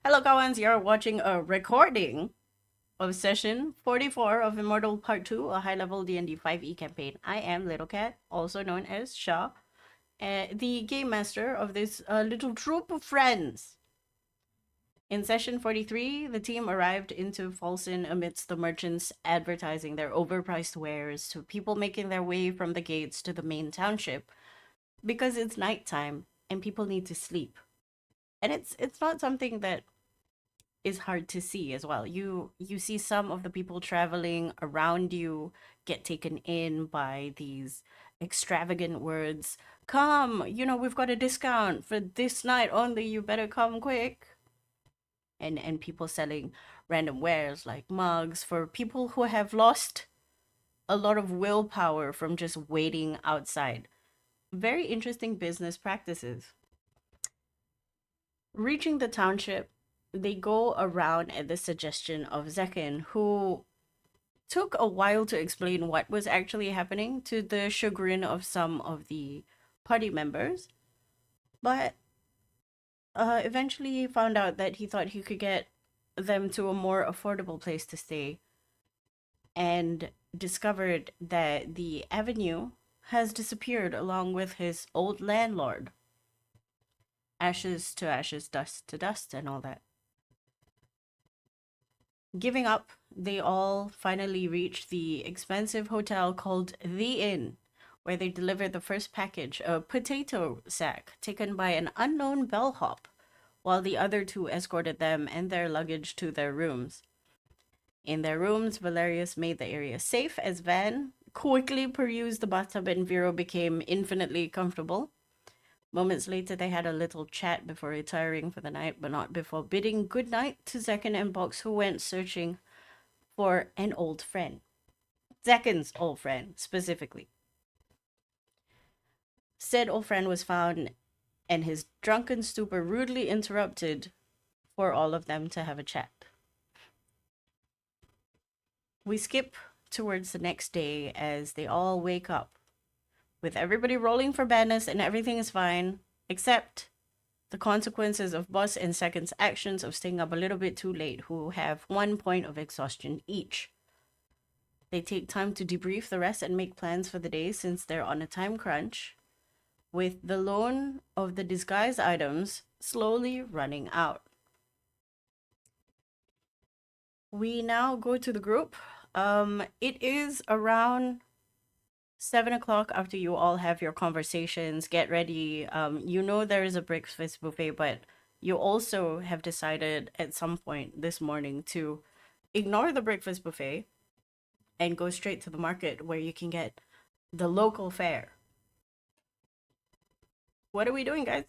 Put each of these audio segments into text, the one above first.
Helokawans, you're watching a recording of session 44 of Immortal Part 2, a high-level D&D 5e campaign. I am Little Cat, also known as Shaw, the game master of this little troop of friends. In session 43, the team arrived into Folsom amidst the merchants advertising their overpriced wares to people making their way from the gates to the main township because it's nighttime and people need to sleep. And it's not something that is hard to see as well. You see some of the people traveling around you get taken in by these extravagant words. Come, we've got a discount for this night only. You better come quick. And people selling random wares like mugs for people who have lost a lot of willpower from just waiting outside. Very interesting business practices. Reaching the township, they go around at the suggestion of Zekin, who took a while to explain what was actually happening to the chagrin of some of the party members, but eventually he found out that he thought he could get them to a more affordable place to stay and discovered that the avenue has disappeared along with his old landlord. Ashes to ashes, dust to dust, and all that. Giving up, they all finally reach the expensive hotel called The Inn, where they deliver the first package, a potato sack taken by an unknown bellhop, while the other two escorted them and their luggage to their rooms. In their rooms, Valerius made the area safe as Van quickly perused the bathtub and Vero became infinitely comfortable. Moments later, they had a little chat before retiring for the night, but not before bidding good night to Zekin and Box, who went searching for an old friend. Zekin's old friend, specifically. Said old friend was found, and his drunken stupor rudely interrupted for all of them to have a chat. We skip towards the next day as they all wake up, with everybody rolling for badness and everything is fine, except the consequences of Boss and Second's actions of staying up a little bit too late, who have 1 point of exhaustion each. They take time to debrief the rest and make plans for the day since they're on a time crunch, with the loan of the disguise items slowly running out. We now go to the group. It is around 7 o'clock after you all have your conversations, get ready. There is a breakfast buffet, but you also have decided at some point this morning to ignore the breakfast buffet and go straight to the market where you can get the local fare. What are we doing, guys?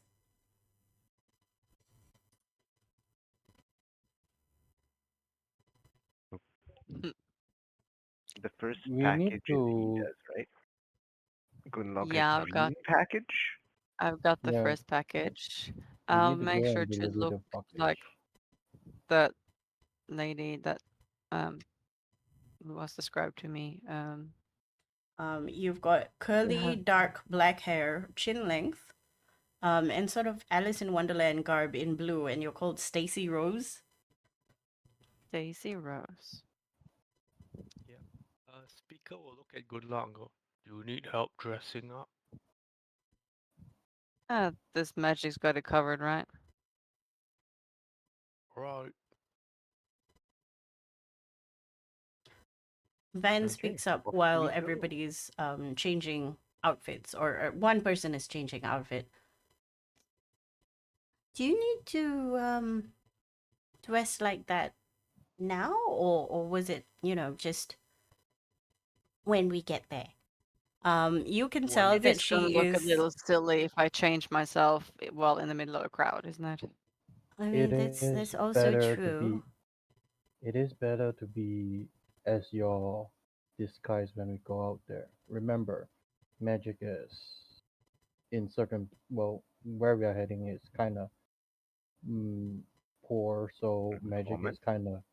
The first We need package is to, Ida's, right? Gunlog has Yeah, green package. I've got the yeah, first package. we I'll need to make go sure and to deliver look the like package. that lady that um was described to me. You've got curly, Her dark black hair, chin length, and sort of Alice in Wonderland garb in blue, and you're called Stacy Rose. Daisy Rose. Yeah. Speaker will look at Gunlong. Go, do you need help dressing up? This magic's got it covered, right? Right. Van Okay, speaks up off while we go. everybody's changing outfits, or one person is changing outfit. Do you need to dress like that now, or was it just when we get there? You can When tell we It that is get gonna she there. look a is. little silly if I change myself while in the middle of a crowd, isn't it? I mean, It that's is that's also better to true. be, it is better to be as your disguise when we go out there. Remember, magic is in certain, well, where we are heading is kind of mm, poor, so magic is Common. kind of,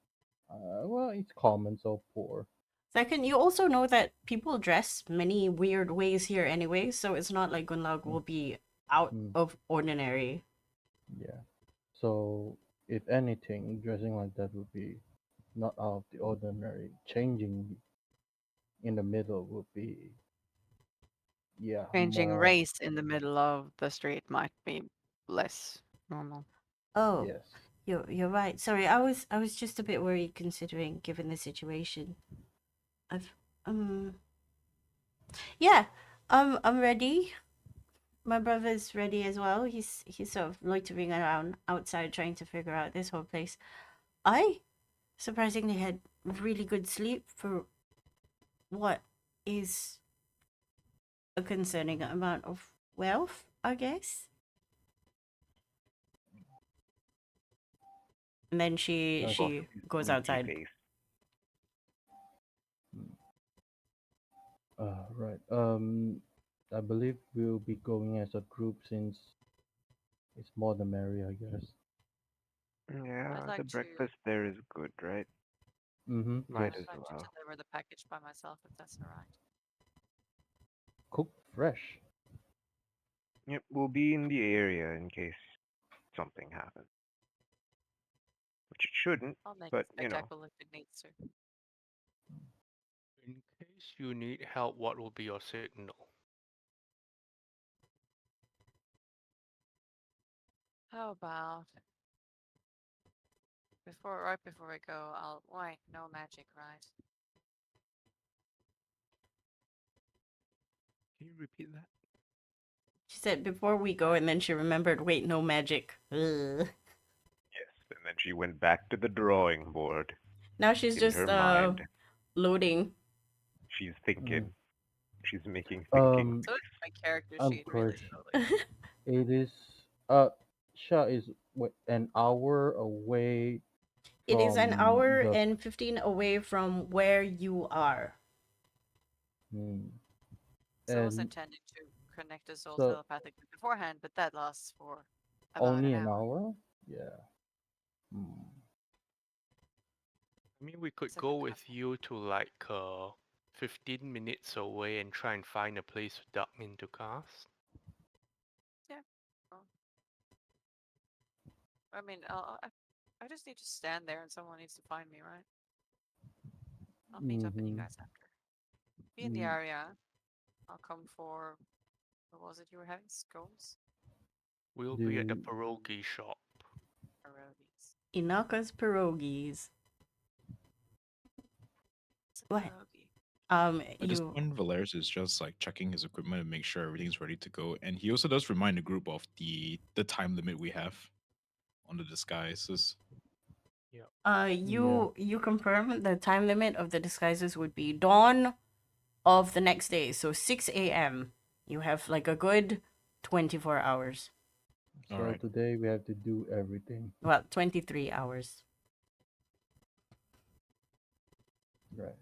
well, it's common, so poor. Second, you also know that people dress many weird ways here anyway, so it's not like Gunlag Mm, will be out mm, of ordinary. yeah. So If anything, dressing like that would be not out of the ordinary. Changing in the middle would be, yeah, Changing more. race in the middle of the street might be less normal. Oh, Yes. you're right. Sorry, I was just a bit worried considering given the situation. I've yeah, I'm ready. My brother's ready as well. He's sort of loitering around outside trying to figure out this whole place. I surprisingly had really good sleep for what is a concerning amount of wealth, I guess. And then she That's Also, she his goes sneaky outside. face. right. I believe we'll be going as a group since it's more the merrier, I guess. Yeah, I'd like the to. breakfast there is good, right? Mm-hmm. Might Yes. as I'd like to well. deliver the package by myself if that's alright. Cooked fresh. Yep, we'll be in the area in case something happens. Which it shouldn't, I'll make but it spectacular if it needs to. In case you need help, what will be your signal? How about right before we go, why no magic, right? Can you repeat that? She said before we go, and then she remembered. Wait, no magic. Ugh. yes. And then she went back to the drawing board Now she's in just her mind. loading. She's thinking. She's making thinking. Um, So it's my character I'm sheet really pretty. slowly. It is. Sha is an hour away It is an from hour the. and 15 away from where you are. Hmm, So I was and intending to connect us all so telepathically beforehand, but that lasts for about only an an hour. hour. Yeah. Hmm. I mean, we could It's a go good with you to like 15 minutes away and try and find a place to duck into cast. Yeah. Well, I mean, I just need to stand there and someone needs to find me, right? I'll meet up with you Mm-hmm. guys after. Be in the area. I'll come for, what was it you were having? Scones? We'll be at the Do pierogi shop. Pierogis. Inaka's pierogis. It's a Go ahead. pierogi. At this You point, Valeris is just like checking his equipment and make sure everything's ready to go. And he also does remind the group of the time limit we have on the disguises. yeah. you confirm the time limit of the disguises would be dawn of the next day, so 6 a.m. You have like a good 24 hours. So Alright. today we have to do everything. Well, 23 hours. Right.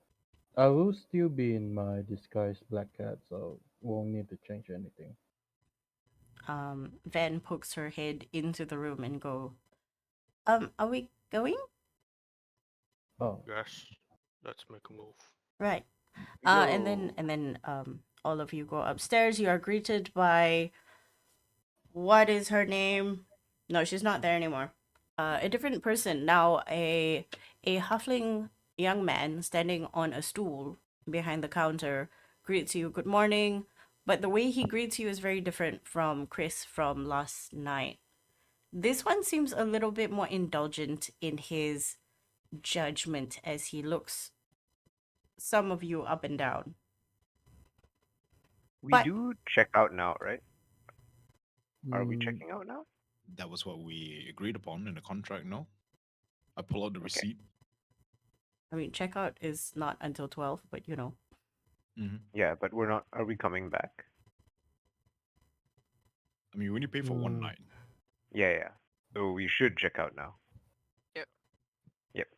I will still be in my disguised black cat, so won't need to change anything. Van pokes her head into the room and go, are we going? Oh, Yes, let's make a move. Right. We And then all of you go upstairs. You are greeted by, what is her name? No, she's not there anymore. A different person now. A halfling young man standing on a stool behind the counter greets you. Good morning. But the way he greets you is very different from Chris from last night. This one seems a little bit more indulgent in his judgment as he looks some of you up and down. We But do check out now, right? Are we mm, checking out now? That was what we agreed upon in the contract, no? I pull out the Okay. receipt. I mean, checkout is not until 12, but you know. Mm-hmm. Yeah, but we're not. Are we coming back? I mean, we only pay for one Mm. night. Yeah, yeah. So we should check out now. Yep. Yep.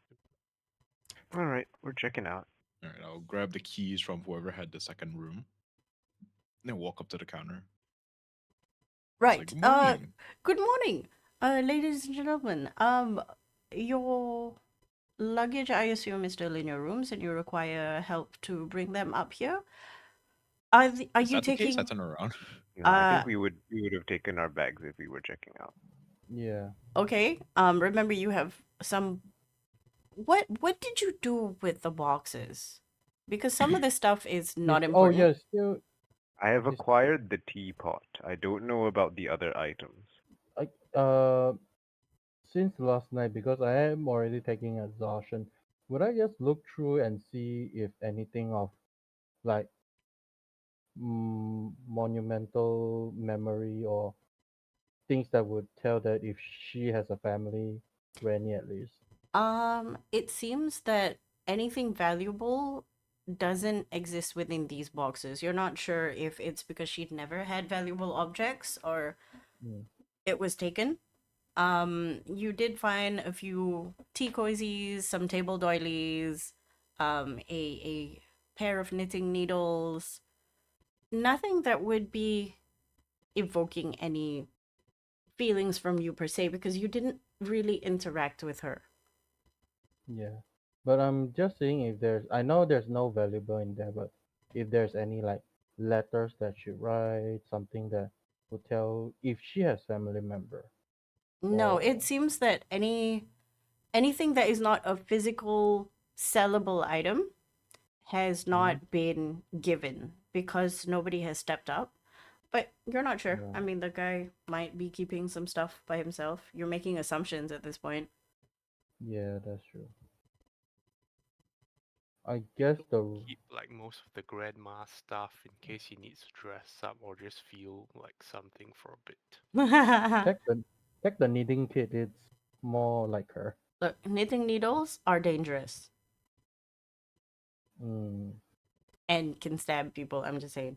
All right, we're checking out. Alright, I'll grab the keys from whoever had the second room. Then walk up to the counter. It's Right. like, good morning. Good morning, ladies and gentlemen. Your luggage, I assume, is still in your rooms, and you require help to bring them up here. Are Is you that the case? I taking? turn around. No, I Uh, think we would have taken our bags if we were checking out. Yeah. Okay. Remember you have some. What did you do with the boxes? Because some of the stuff is not Oh important. yeah, still I have this acquired the teapot. I don't know about the other items. I since last night because I am already taking exhaustion. Would I just look through and see if anything of like monumental memory or things that would tell that if she has a family, Rennie at least. It seems that anything valuable doesn't exist within these boxes. You're not sure if it's because she'd never had valuable objects or Mm. it was taken. You did find a few tea cozies, some table doilies, a pair of knitting needles. Nothing that would be evoking any feelings from you per se because you didn't really interact with her. Yeah. But I'm just seeing if there's I know there's no valuable in there, but if there's any like letters that she writes, something that would tell if she has family member No, it or seems that anything that is not a physical sellable item has Mhm. not been given because nobody has stepped up. But you're not sure. I Right. mean, the guy might be keeping some stuff by himself. You're making assumptions at this point. Yeah, that's true. I guess the Keep like most of the grandma stuff in case he needs to dress up or just feel like something for a bit. check the check the knitting kit. It's more like her. Look, knitting needles are dangerous Mm, and can stab people. I'm just saying.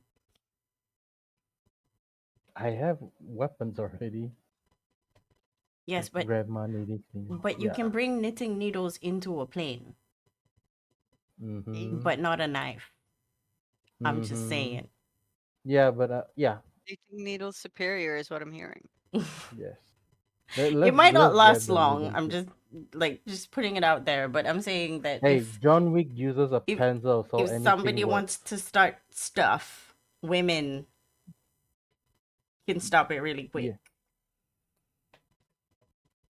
I have weapons already. Yes, Like but grandma knitting things. you Yeah. can bring knitting needles into a plane, Mm-hmm. but not a knife. I'm just Mm-hmm. saying. Yeah, but yeah, Knitting needle superior is what I'm hearing. yes. It might not Let's last grab the long. knitting I'm kit. just putting it out there, but I'm saying that Hey, John Wick uses a if pencil, so if somebody anything wants works. to start stuff, women can stop it really quick. Yeah.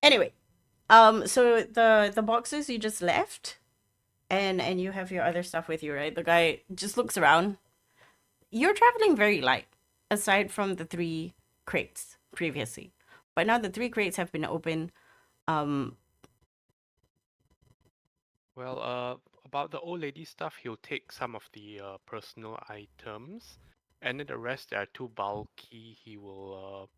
Anyway, so the boxes you just left, and you have your other stuff with you, right? The guy just looks around. You're traveling very light, aside from the 3 crates previously, but now the 3 crates have been opened. Um, Well, about the old lady stuff, he'll take some of the personal items, and then the rest that are too bulky, he will.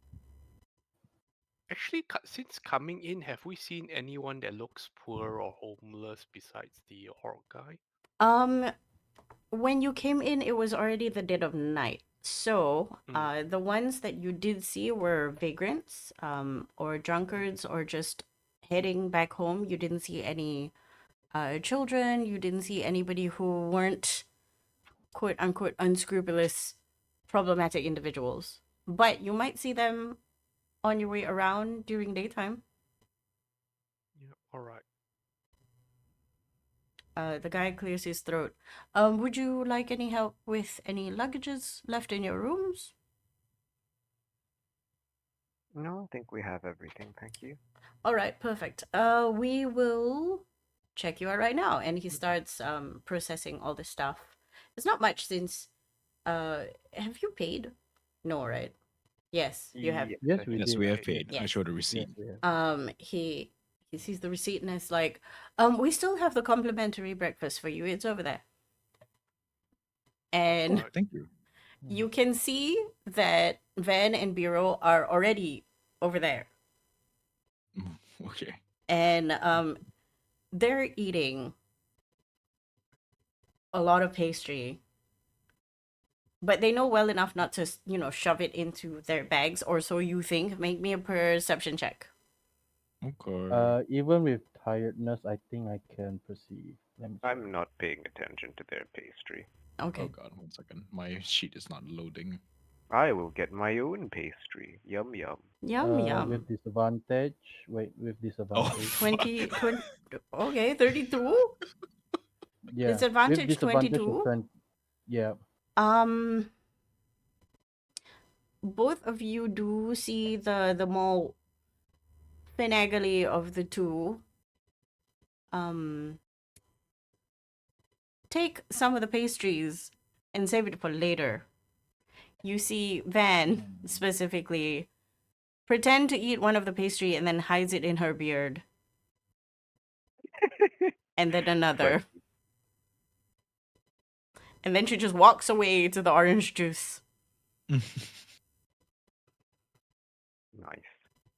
Actually, since coming in, have we seen anyone that looks poor or homeless besides the orc guy? um, when you came in, it was already the dead of night. So, Mm. the ones that you did see were vagrants, or drunkards, or just heading back home. You didn't see any children. You didn't see anybody who weren't quote unquote unscrupulous, problematic individuals. But you might see them on your way around during daytime. Yeah, all right. The guy clears his throat. Would you like any help with any luggages left in your rooms? No, I think we have everything, thank you. All right, perfect. We will check you out right now. And he starts processing all the stuff. It's not much since have you paid? No, right? Yes, you have. Yes, Yes, I we think Yes, did. we we have paid. paid. I Yes. showed a receipt. Yes, we have. He sees the receipt and is like, we still have the complimentary breakfast for you. It's over there. And Right. Thank you. you can see that Van and Biro are already over there. Mm, okay. And they're eating a lot of pastry. But they know well enough not to, shove it into their bags, or so you think. Make me a perception check. Okay. Even with tiredness, I think I can perceive. Let me check. I'm not paying attention to their pastry. Okay. Oh god, 1 second. My sheet is not loading. I will get my own pastry. Yum yum. Yum, yum. With disadvantage. Wait, with Oh, disadvantage. fuck. 20. Okay, 32. Yeah. With Disadvantage disadvantage of 22. 20. Yeah. Um, both of you do see the mall finagly of the two, take some of the pastries and save it for later. You see Van specifically pretend to eat one of the pastry and then hides it in her beard, and then another. But And then she just walks away to the orange juice. nice.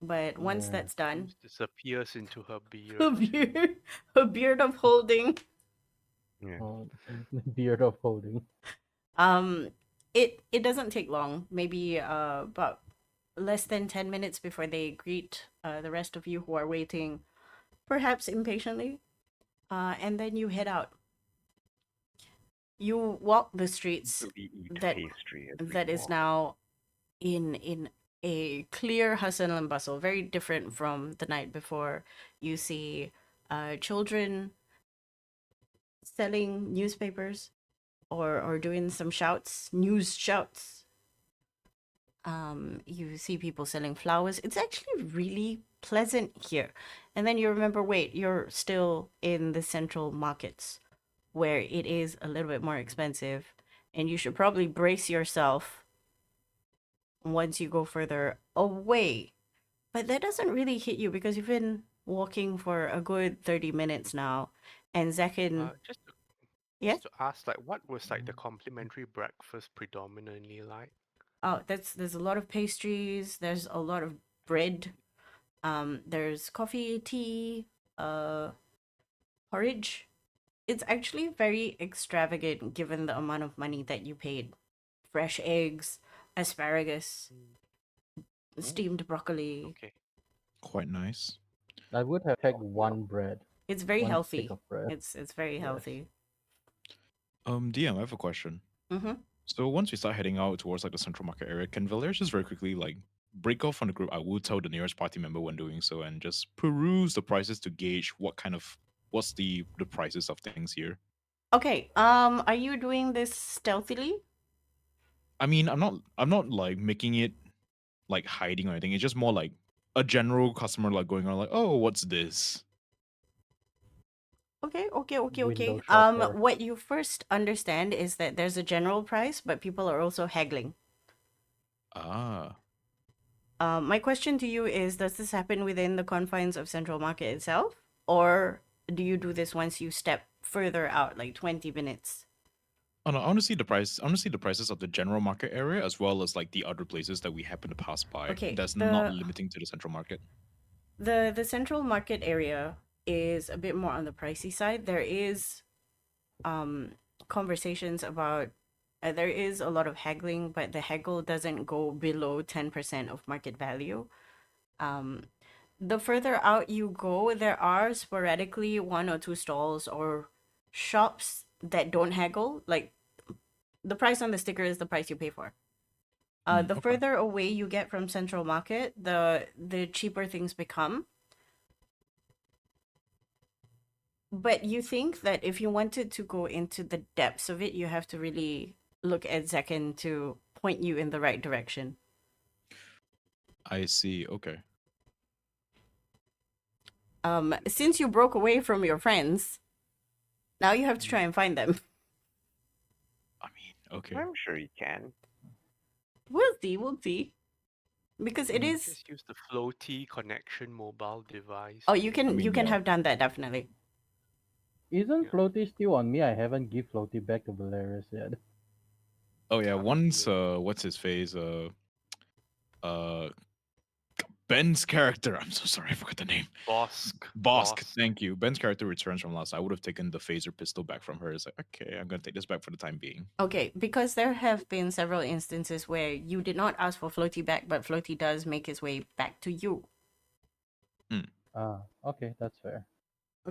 But once Yeah. that's done, Juice disappears into her beard. her beard, her beard of holding, Yeah. Oh, beard of holding. it doesn't take long. Maybe about less than 10 minutes before they greet the rest of you who are waiting, perhaps impatiently. And then you head out. You walk the streets So we eat that pastry as we that is walk. now in a clear hustle and bustle, very different from the night before. You see children selling newspapers or doing some news shouts. You see people selling flowers. It's actually really pleasant here. And then you remember, wait, you're still in the central markets where it is a little bit more expensive, and you should probably brace yourself once you go further away. But that doesn't really hit you because you've been walking for a good 30 minutes now. And Zekin, Just yeah? to ask, like, what was like the complimentary breakfast predominantly like? Oh, there's a lot of pastries, there's a lot of bread, there's coffee, tea, porridge. It's actually very extravagant given the amount of money that you paid. Fresh eggs, asparagus, steamed broccoli. Okay. Quite nice. I would have taken one bread. It's very One healthy. stick of bread. It's very Yes. healthy. DM, I have a question. Mm-hmm. So once we start heading out towards like the central market area, can Valerius just very quickly like break off from the group? I will tell the nearest party member when doing so and just peruse the prices to gauge what's the prices of things here. Okay. Are you doing this stealthily? I mean, I'm not like making it like hiding or anything. It's just more like a general customer like going on like, oh, what's this? Okay. Window shopper. What you first understand is that there's a general price, but people are also haggling. Ah. My question to you is, does this happen within the confines of Central Market itself? Or do you do this once you step further out, like 20 minutes? Oh no, I want to see the price. I want to see the prices of the general market area as well as like the other places that we happen to pass by. Okay, That's not limiting to the central market. The Central Market area is a bit more on the pricey side. There is conversations about there is a lot of haggling, but the haggle doesn't go below 10% of market value. The further out you go, there are sporadically one or two stalls or shops that don't haggle. Like the price on the sticker is the price you pay for. The Okay. further away you get from Central Market, the cheaper things become. But you think that if you wanted to go into the depths of it, you have to really look at Zekin to point you in the right direction. I see. Okay. Since you broke away from your friends, now you have to try and find them. I mean, okay. I'm sure you can. We'll see. Because it is. Just use the floaty connection mobile device. Oh, you can I mean, you can yeah. have done that definitely. Isn't Yeah. Floaty still on me? I haven't give Floaty back to Valerius yet. Oh yeah. Up to Once you. what's his face? Ben's character. I'm so sorry, I forgot the name. Bosk. Thank you. Ben's character returns from last. I would have taken the phaser pistol back from her. It's like, okay, I'm gonna take this back for the time being. Okay, because there have been several instances where you did not ask for Floaty back, but Floaty does make his way back to you. Ah, okay, that's fair.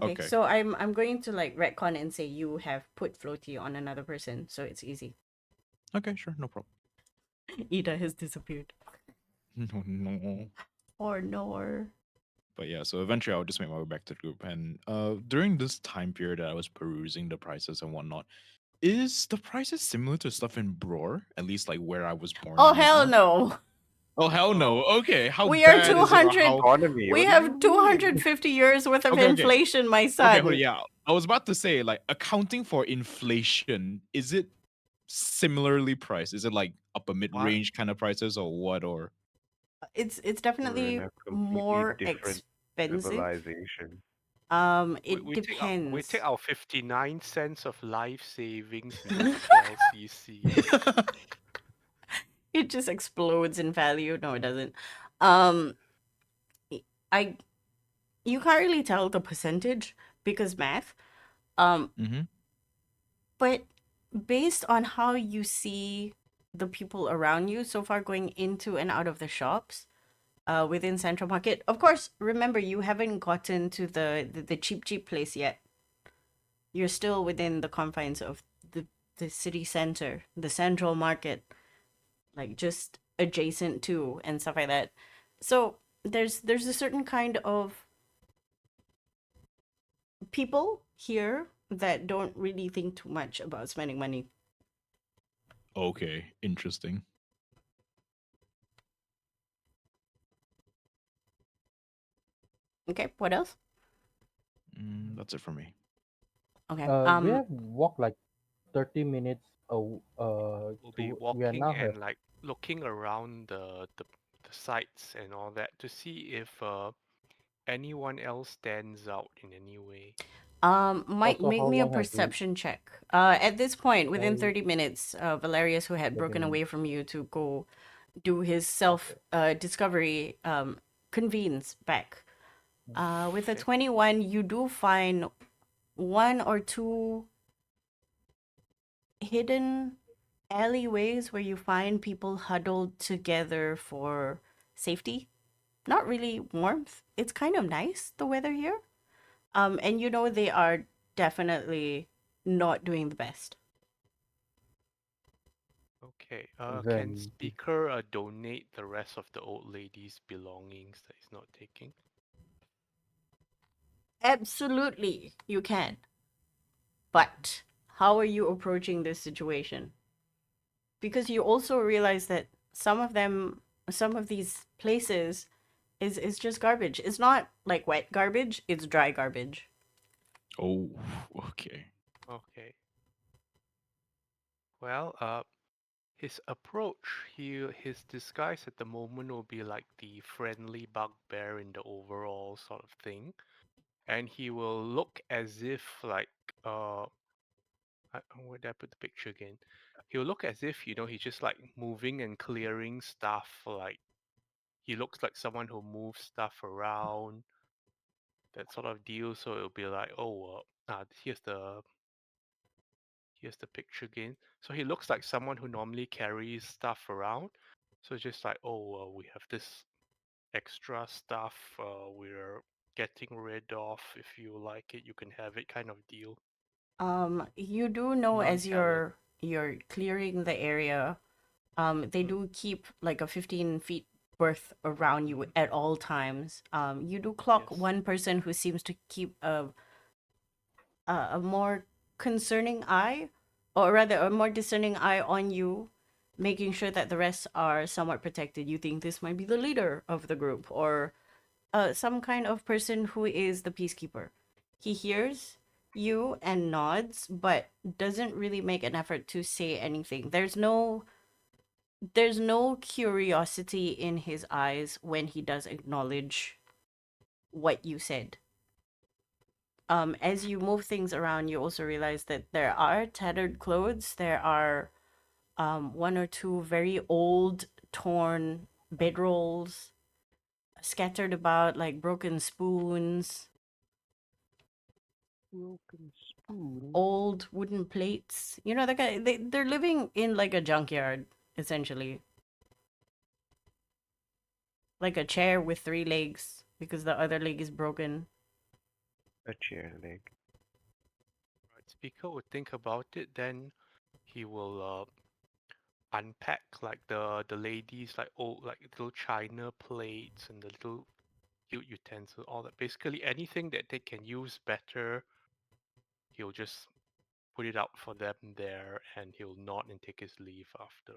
Okay, so I'm going to like retcon and say you have put Floaty on another person, so it's easy. Okay, sure, no problem. Ida has disappeared. No. Or no. But yeah, so eventually I'll just make my way back to the group. And during this time period that I was perusing the prices and whatnot, is the prices similar to stuff in Bror? At least like where I was born. Oh and hell whatnot? no. Oh hell no. Okay, how We are bad is it or 200 how? Economy. We What do have you mean? 250 years worth of Okay, okay. inflation, my Okay, hold on, son. yeah. I was about to say, like, accounting for inflation, is it similarly priced? Is it like upper mid What? range kind of prices or what? Or It's We're in definitely a completely more different expensive. civilization. It We depends. take our 59 cents of life savings and go to 12 cc. It just explodes in value. No, it doesn't. Um, I you can't really tell the percentage because math. mm-hmm. But based on how you see the people around you so far going into and out of the shops, within Central Market, of course, remember you haven't gotten to the cheap place yet. You're still within the confines of the city center, the Central Market, like just adjacent to and stuff like that. So there's a certain kind of people here that don't really think too much about spending money. Okay, interesting. Okay, what else? That's it for me. Okay. We have walked like 30 minutes. We'll be We are walking now have. and like looking around the sites and all that to see if anyone else stands out in any way. Might Also, make how me a long have we? perception check. At this point, within Only 30 minutes, Valerius, who had 30 broken away minutes. from you to go do his self Okay. discovery, convenes back. With a Okay. 21, you do find one or two hidden alleyways where you find people huddled together for safety. Not really warmth. It's kind of nice, the weather here. And you know they are definitely not doing the best. Okay. Can Then speaker donate the rest of the old lady's belongings that he's not taking? Absolutely, you can. But how are you approaching this situation? Because you also realize that some of these places is just garbage. It's not like wet garbage, it's dry garbage. Oh, okay. Okay. Well, his approach, his disguise at the moment will be like the friendly bugbear in the overall sort of thing, and he will look as if like where did I put the picture again? He'll look as if he's just like moving and clearing stuff. Like he looks like someone who moves stuff around, that sort of deal. So it'll be like, oh, here's the picture again. So he looks like someone who normally carries stuff around. So it's just like, oh, we have this extra stuff we're getting rid of. If you like it, you can have it, kind of deal. You do know as Non-talent. you're clearing the area, they Mm, do keep like a 15 feet worth around you at all times. You do clock yes. one person who seems to keep a more concerning eye, or rather a more discerning eye on you, making sure that the rest are somewhat protected. You think this might be the leader of the group or some kind of person who is the peacekeeper. He hears you and nods, but doesn't really make an effort to say anything. There's no curiosity in his eyes when he does acknowledge what you said. As you move things around, you also realize that there are tattered clothes. There are one or two very old, torn bedrolls scattered about, like broken spoons, Broken spoon. old wooden plates. You know, they're living in like a junkyard, essentially. Like a chair with three legs because the other leg is broken. A chair leg. Right. Speaker would think about it, then he will unpack like the ladies like old like little china plates and the little cute utensil, all that. Basically anything that they can use better, he'll just put it out for them there, and he'll nod and take his leave after.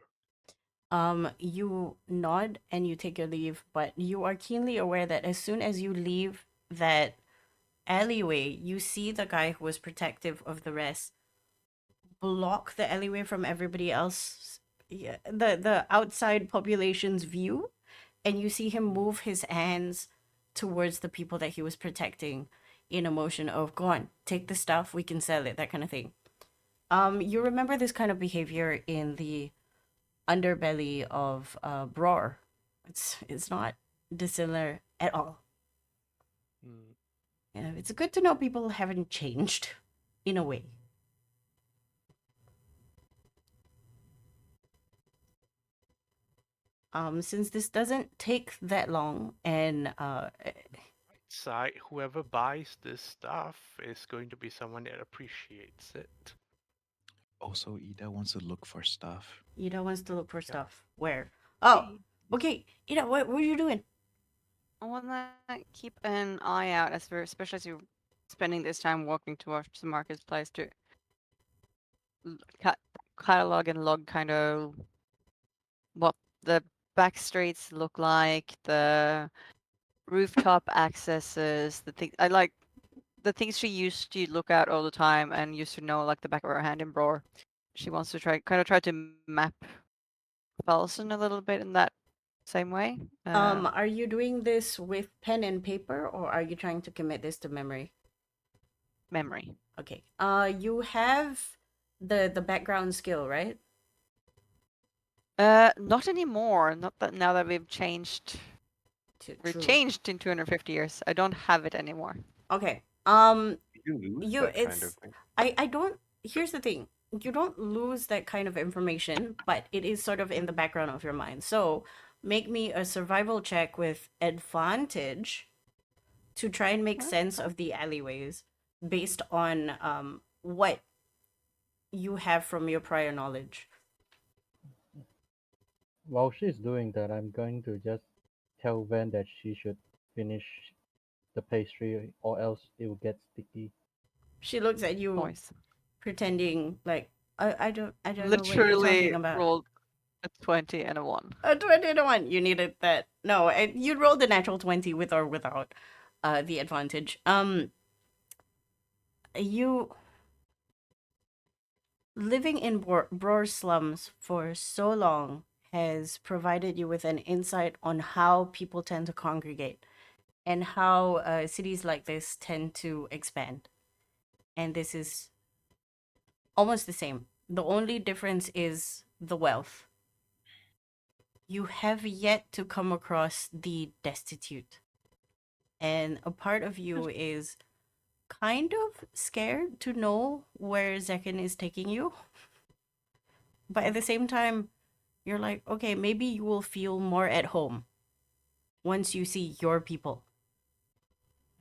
You nod and you take your leave, but you are keenly aware that as soon as you leave that alleyway, you see the guy who was protective of the rest block the alleyway from everybody else, yeah, the outside population's view, and you see him move his hands towards the people that he was protecting in a motion of go on, take the stuff, we can sell it, that kind of thing. You remember this kind of behavior in the underbelly of Broar. It's not dissimilar at all. Hmm. Yeah, it's good to know people haven't changed in a way. Since this doesn't take that long, and Side, whoever buys this stuff is going to be someone that appreciates it. Also, Ida wants to look for stuff. Ida wants to look for Yeah. stuff. Where? Oh, Hey, okay. Ida, what are you doing? I want to keep an eye out, especially as you're spending this time walking towards the marketplace to catalog and log kind of what the back streets look like, the rooftop accesses, the thing I like the things she used to look at all the time and used to know like the back of her hand in Bror. She wants to try to map Felsen a little bit in that same way. Are you doing this with pen and paper, or are you trying to commit this to memory? Memory. Okay. You have the background skill, right? Not anymore. Not that now that we've changed. We've True. changed in 250 years. I don't have it anymore. Okay. You lose You that kind it's of thing. I don't. Here's the thing. You don't lose that kind of information, but it is sort of in the background of your mind. So make me a survival check with advantage to try and make sense of the alleyways based on what you have from your prior knowledge. While she's doing that, I'm going to just tell Van that she should finish the pastry or else it will get sticky. She looks at you Voice. pretending like I don't know what you're Literally talking about. rolled a 20 and a 1. A 20 to 1. You needed that. No, you rolled the natural 20 with or without the advantage. You living in Bror slums for so long has provided you with an insight on how people tend to congregate and how cities like this tend to expand. And this is almost the same. The only difference is the wealth. You have yet to come across the destitute. And a part of you is kind of scared to know where Zekin is taking you. But at the same time, you're like, okay, maybe you will feel more at home once you see your people.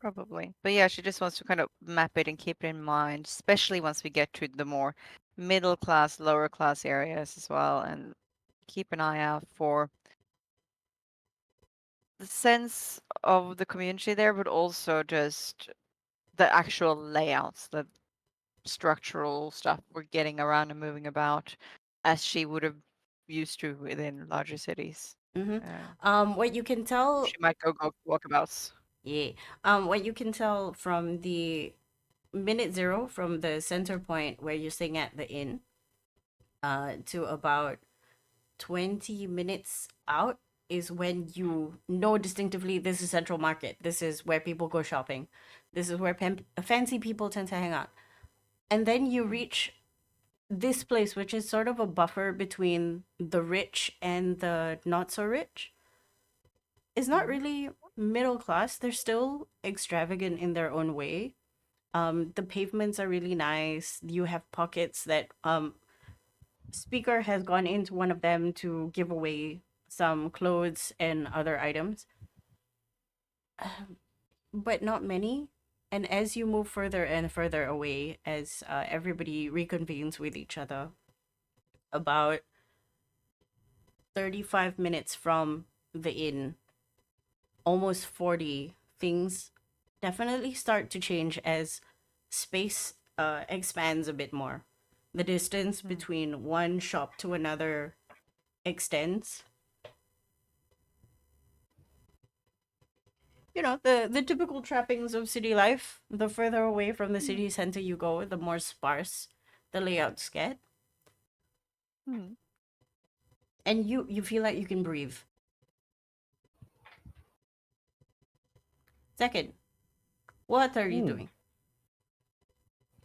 Probably. But yeah, she just wants to kind of map it and keep it in mind, especially once we get to the more middle class, lower class areas as well, and keep an eye out for the sense of the community there, but also just the actual layouts, the structural stuff we're getting around and moving about as she would have used to within larger cities. Mm-hmm. Uh, What you can tell, she might go walkabouts. yeah. What you can tell from the minute zero, from the center point where you're staying at the inn, to about 20 minutes out is when you know distinctively this is Central Market. This is where people go shopping. This is where fancy people tend to hang out. And then you reach this place, which is sort of a buffer between the rich and the not so rich. It's not really middle class. They're still extravagant in their own way. The pavements are really nice. You have pockets that Speaker has gone into one of them to give away some clothes and other items, but not many. And as you move further and further away, as everybody reconvenes with each other, about 35 minutes from the inn, almost 40, things definitely start to change as space expands a bit more. The distance between one shop to another extends. You know, the typical trappings of city life. The further away from the city center you go, the more sparse the layouts get. Hmm. And you feel like you can breathe. Second, what are you Hmm. doing?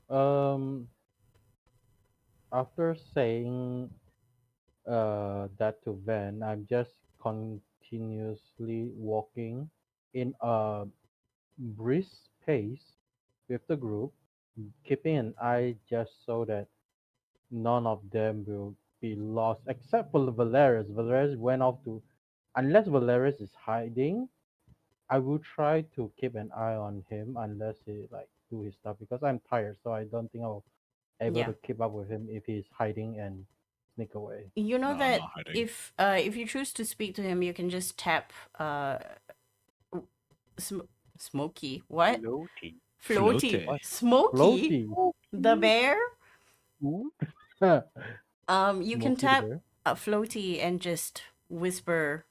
Um, after saying that to Van, I'm just continuously walking in a brisk pace with the group, keeping an eye just so that none of them will be lost, except for Valerius. Valerius went off to, unless Valerius is hiding, I will try to keep an eye on him unless he like do his stuff because I'm tired, so I don't think I'll able Yeah. to keep up with him if he's hiding and sneak away. You know No, that not hiding. if you choose to speak to him, you can just tap Smoky. What? Floaty. Floaty. Floaty. Smoky. Floaty. The bear. Ooh. You can Smokey the tap bear. Floaty and just whisper,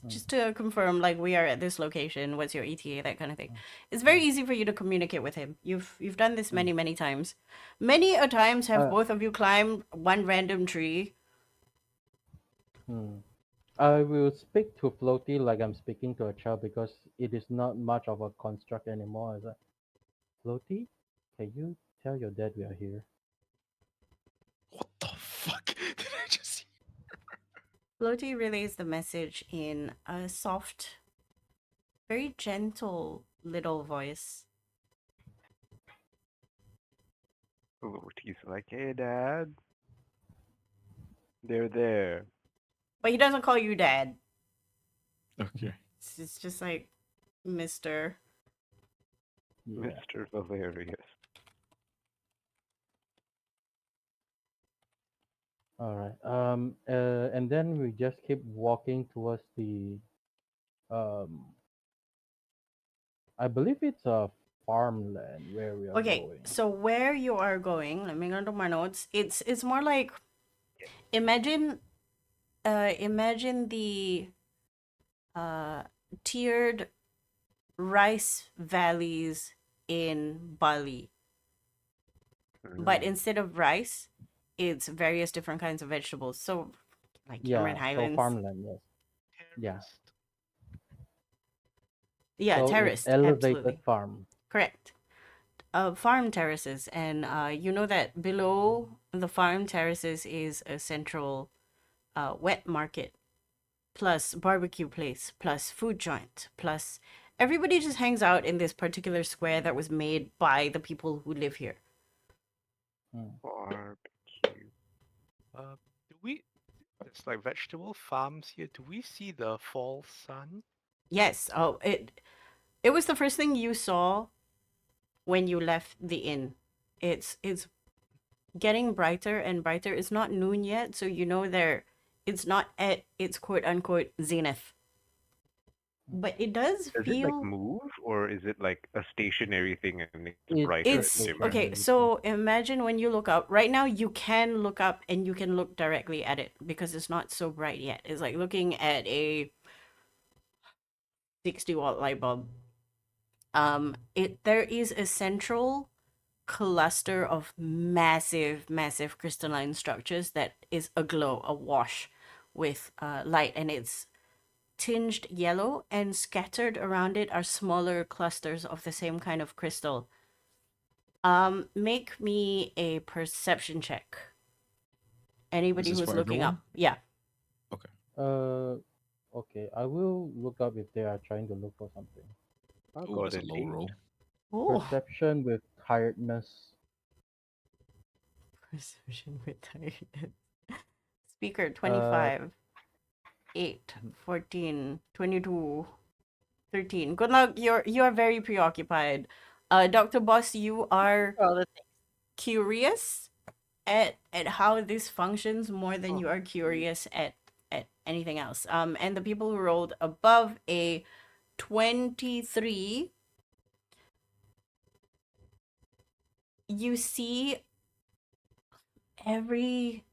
Hmm. just to confirm, like we are at this location. What's your ETA? That kind of thing. Hmm. It's very easy for you to communicate with him. You've done this Hmm. many times. Many a times have Uh, both of you climbed one random tree. hmm. I will speak to Floaty like I'm speaking to a child because it is not much of a construct anymore. Is that Floaty? Can you tell your dad we are here? What the fuck did I just see? Floaty relays the message in a soft, very gentle little voice. Floaty's like, hey, Dad. They're there. But he doesn't call you dad. Okay. It's just like Mr. Yeah. Mr. Valerius. All right. And then we just keep walking towards the um. I believe it's a farmland where we are Okay, going. so where you are going, let me go to my notes. It's more like imagine imagine the uh tiered rice valleys in Bali. But Mm. instead of rice, it's various different kinds of vegetables. So like Cameron Yeah. So Highlands. farmland. Yes. Yeah. Terraced. Yeah, So it's terraced, elevated absolutely. farm. Correct. Farm terraces, and you know that below the farm terraces is a central wet market, plus barbecue place, plus food joint, plus everybody just hangs out in this particular square that was made by the people who live here. Hmm. Barbecue. Do we? There's like vegetable farms here. Do we see the fall sun? Yes. Oh, it was the first thing you saw when you left the inn. It's getting brighter and brighter. It's not noon yet, so you know it's not at its quote unquote zenith. But it does Does it like feel move or is it like a stationary thing and it's It's brighter a and it's dimmer? okay. stationary thing. So imagine when you look up. Right now you can look up and you can look directly at it because it's not so bright yet. It's like looking at a 60-watt light bulb. There is a central cluster of massive crystalline structures that is aglow, awash with light, and it's tinged yellow, and scattered around it are smaller clusters of the same kind of crystal. Make me a perception check. Is Anybody this who's for looking up. everyone? Yeah. Okay. Uh, okay. I will look up if they are trying to look for something. I Oh, got that's a an low 8. roll. Oh, Perception with tiredness. perception with tiredness. Speaker Uh, 25, 8, 14, 22, 13. Good luck. You are very preoccupied. Dr. Boss, you are Well, the thing. curious at how this functions more than Oh, you are curious at anything else. And the people who rolled above a 23, you see every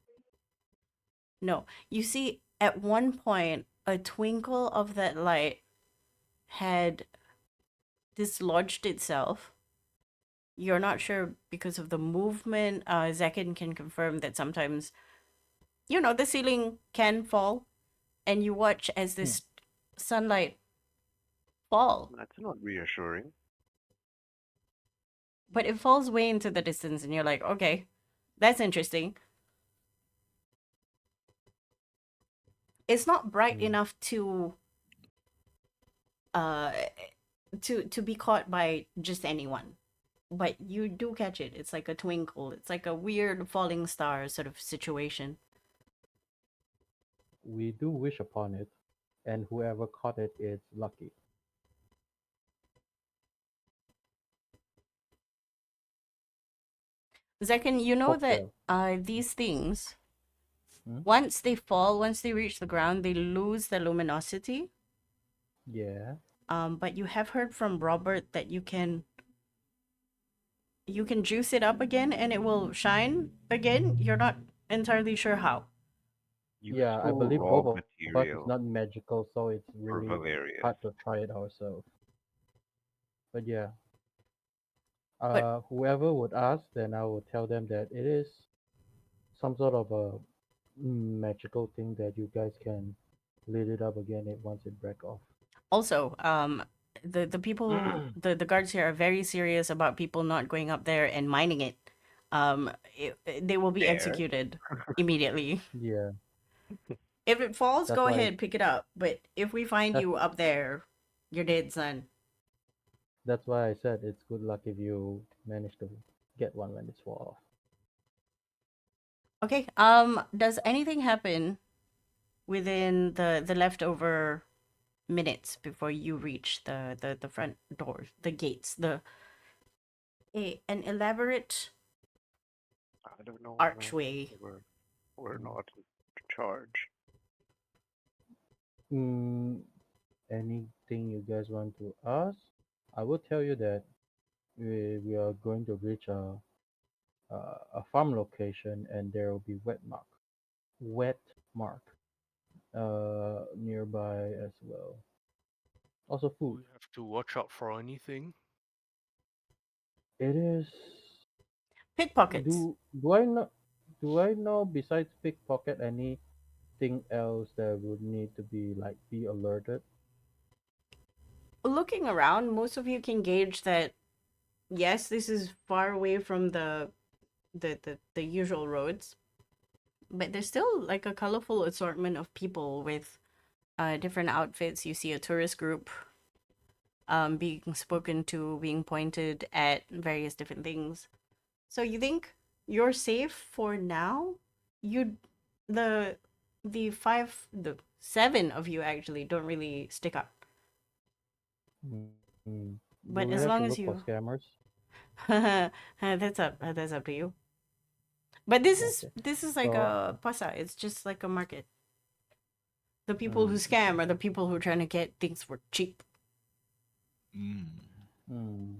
No, you see, at one point, a twinkle of that light had dislodged itself. You're not sure because of the movement. Zekin can confirm that sometimes, the ceiling can fall, and you watch as this sunlight fall, That's not reassuring. but it falls way into the distance, and you're like, okay, that's interesting. It's not bright Mm. enough to uh to be caught by just anyone, but you do catch it. It's like a twinkle. It's like a weird falling star sort of situation. We do wish upon it, and whoever caught it is lucky. Zekin, you know that Cocktail. these things, Hmm? once they fall, once they reach the ground, they lose the luminosity. Yeah. But you have heard from Robert that you can juice it up again and it will shine again. You're not entirely sure how. Yeah, I Useful believe raw both of us is material not magical, so it's for really Valerius. hard to try it ourselves. But yeah, But whoever would ask, then I would tell them that it is some sort of a magical thing that you guys can lit it up again once it break off. also, the people, the guards here are very serious about people not going up there and mining it. They will be Fair. executed immediately. Yeah, If it falls, that's go why ahead, pick it up. But if we find that's you up there, you're dead, son. that's why I said it's good luck if you manage to get one when it's fall off. Okay. Does anything happen within the leftover minutes before you reach the front doors, the gates, an elaborate I don't know. archway? We're not in charge. Anything you guys want to ask? I will tell you that we are going to reach a farm location, and there will be wet mark nearby as well. Also food. We have to watch out for anything. It is. Pickpockets. Do I know besides pickpocket anything else that would need to be alerted? Looking around, most of you can gauge that yes, this is far away from the usual roads, but there's still like a colorful assortment of people with different outfits. You see a tourist group being spoken to, being pointed at various different things. So you think you're safe for now? You the the seven of you actually don't really stick up. Do But we as have to long as look for you scammers? that's up to you. But Okay. this is like So a pasar. It's just like a market. The people who scam are the people who are trying to get things for cheap. Mm. hmm.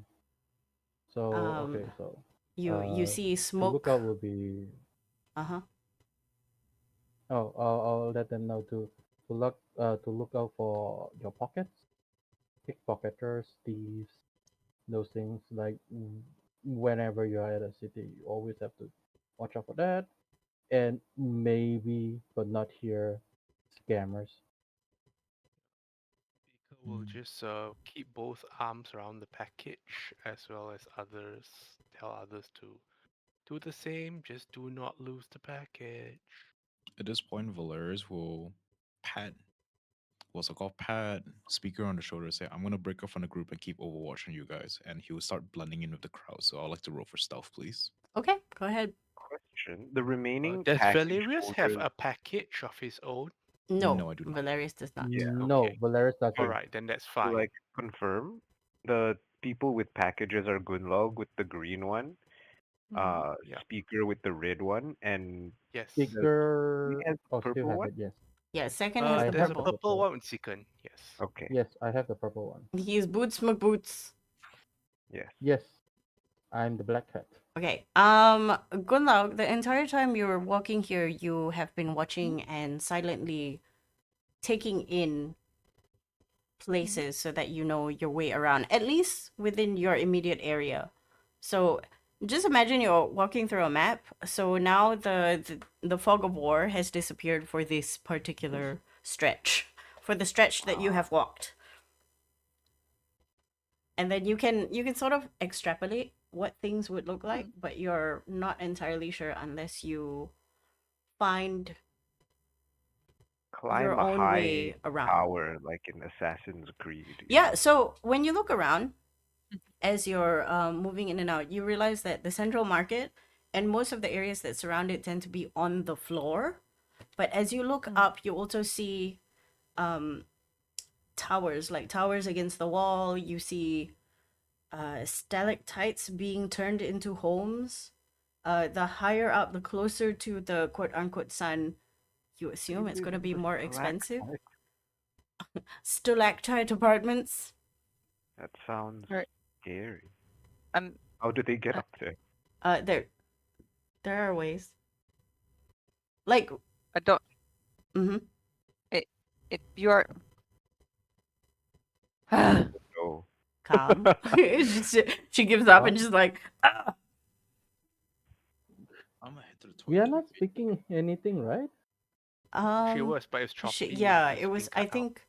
So okay. Um, So you see to look smoke. out will be. Uh-huh. Oh, I'll let them know to look out for your pockets, pickpocketers, thieves, those things. Like whenever you are at a city, you always have to watch out for that. And maybe, but not here, scammers. Pika will just keep both arms around the package as well as others. Tell others to do the same. Just do not lose the package. At this point, Valerius will pat what's it called? Pat speaker on the shoulder, say, I'm gonna break off from the group and keep overwatch on you guys. And he will start blending in with the crowd. So I'd like to roll for stealth, please. Okay, go ahead. Question: the remaining Does package Valerius have holders. a package of his own? No, No, I do not. Valerius does not. Yeah. No, Okay. Valeris doesn't. All right, then that's To fine. like confirm, the people with packages are Gunlog with the green one, Yeah. Speaker with the red one, and Yes. Speaker. he has the Oh, still purple have one. it. Yes. Yeah, second has I the There's a have the purple. purple purple. one with second. Yes. Okay. Yes, I have the purple one. He is Boots McBoots. Yes. Yes, I'm the black cat. Okay. Gunlaug, the entire time you were walking here, you have been watching and silently taking in places so that you know your way around, at least within your immediate area. So just imagine you're walking through a map. So now the fog of war has disappeared for this particular stretch, for the stretch that you have walked. And then you can sort of extrapolate what things would look like, but you're not entirely sure unless you find Climb your a own high way around. tower like in Assassin's Creed. you Yeah, know? so when you look around as you're moving in and out, you realize that the central market and most of the areas that surround it tend to be on the floor. But as you look up, you also see towers, like towers against the wall. You see stalactites being turned into homes. The higher up, the closer to the quote unquote sun, you assume it's going to be more expensive. Stalactite apartments. That sounds Right. scary. I'm How do they get Uh, up there? There are ways. Like, I don't. mm-hmm. It you are. Oh, Calm. She gives up and just like, ah. I'm gonna head to the We are toilet. not speaking anything, right? She was, but it's choppy. Yeah, it's it being was. cut I out. think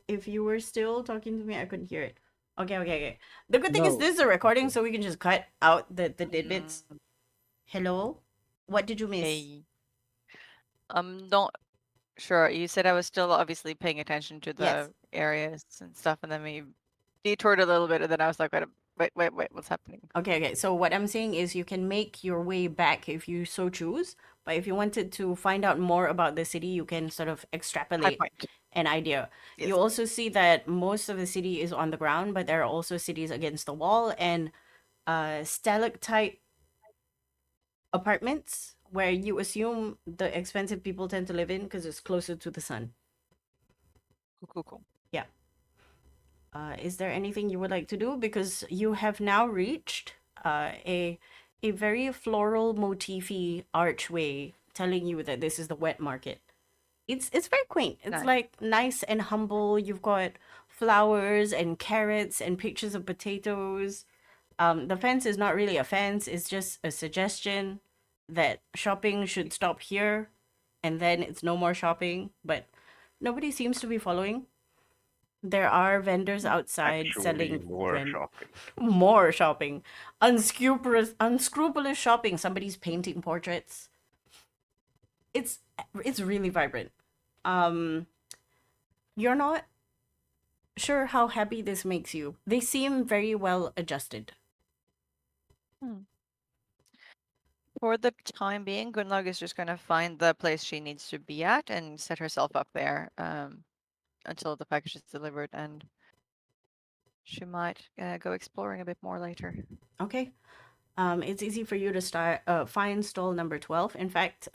if you were still talking to me, I couldn't hear it. Okay. The good thing is No. this is a recording, so we can just cut out the tidbits. Hello, what did you miss? Hey. I'm not sure. You said I was still obviously paying attention to the Yes. areas and stuff, and then we detoured a little bit, and then I was like, wait, what's happening? Okay. So what I'm saying is you can make your way back if you so choose. But if you wanted to find out more about the city, you can sort of High extrapolate point. an idea. Yes. You also see that most of the city is on the ground, but there are also cities against the wall and stalactite apartments where you assume the expensive people tend to live in because it's closer to the sun. Cool. Yeah. Is there anything you would like to do? Because you have now reached a very floral motify archway telling you that this is the wet market. It's very quaint. It's Nice. like nice and humble. You've got flowers and carrots and pictures of potatoes. The fence is not really a fence, it's just a suggestion that shopping should stop here and then it's no more shopping, but nobody seems to be following. There are vendors outside actually selling more shopping. more shopping, unscrupulous shopping. Somebody's painting portraits. It's really vibrant. You're not sure how happy this makes you. They seem very well adjusted. For the time being, Gunlag is just gonna find the place she needs to be at and set herself up there until the package is delivered, and she might go exploring a bit more later. Okay. It's easy for you to start find stall number 12. In fact,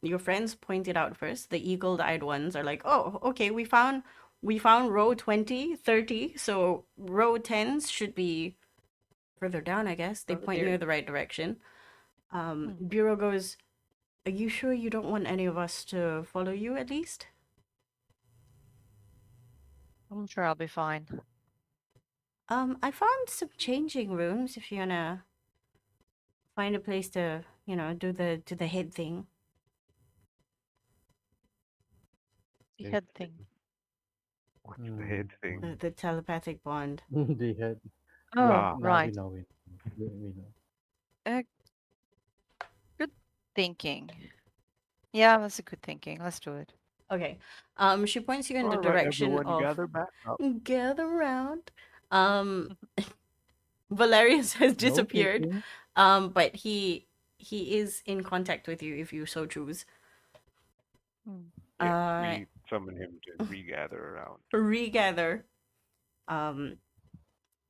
your friends pointed out first. The eagle-eyed ones are like, "Oh, okay, we found row 20, 30. So row 10s should be further down, I guess." They point you in the right direction. Bureau goes, "Are you sure you don't want any of us to follow you at least?" I'm sure I'll be fine. I found some changing rooms if you wanna find a place to, do the head thing. The head thing. What's the head thing? The telepathic bond. The head. Oh, Now right. we know. We know. Good thinking. Yeah, that's a good thinking. Let's do it. Okay. She points you in the All right, direction everyone, of gather back up. gather round. Valerius has No disappeared. kicking. But he is in contact with you if you so choose. Yes, we summon him to regather around. Regather.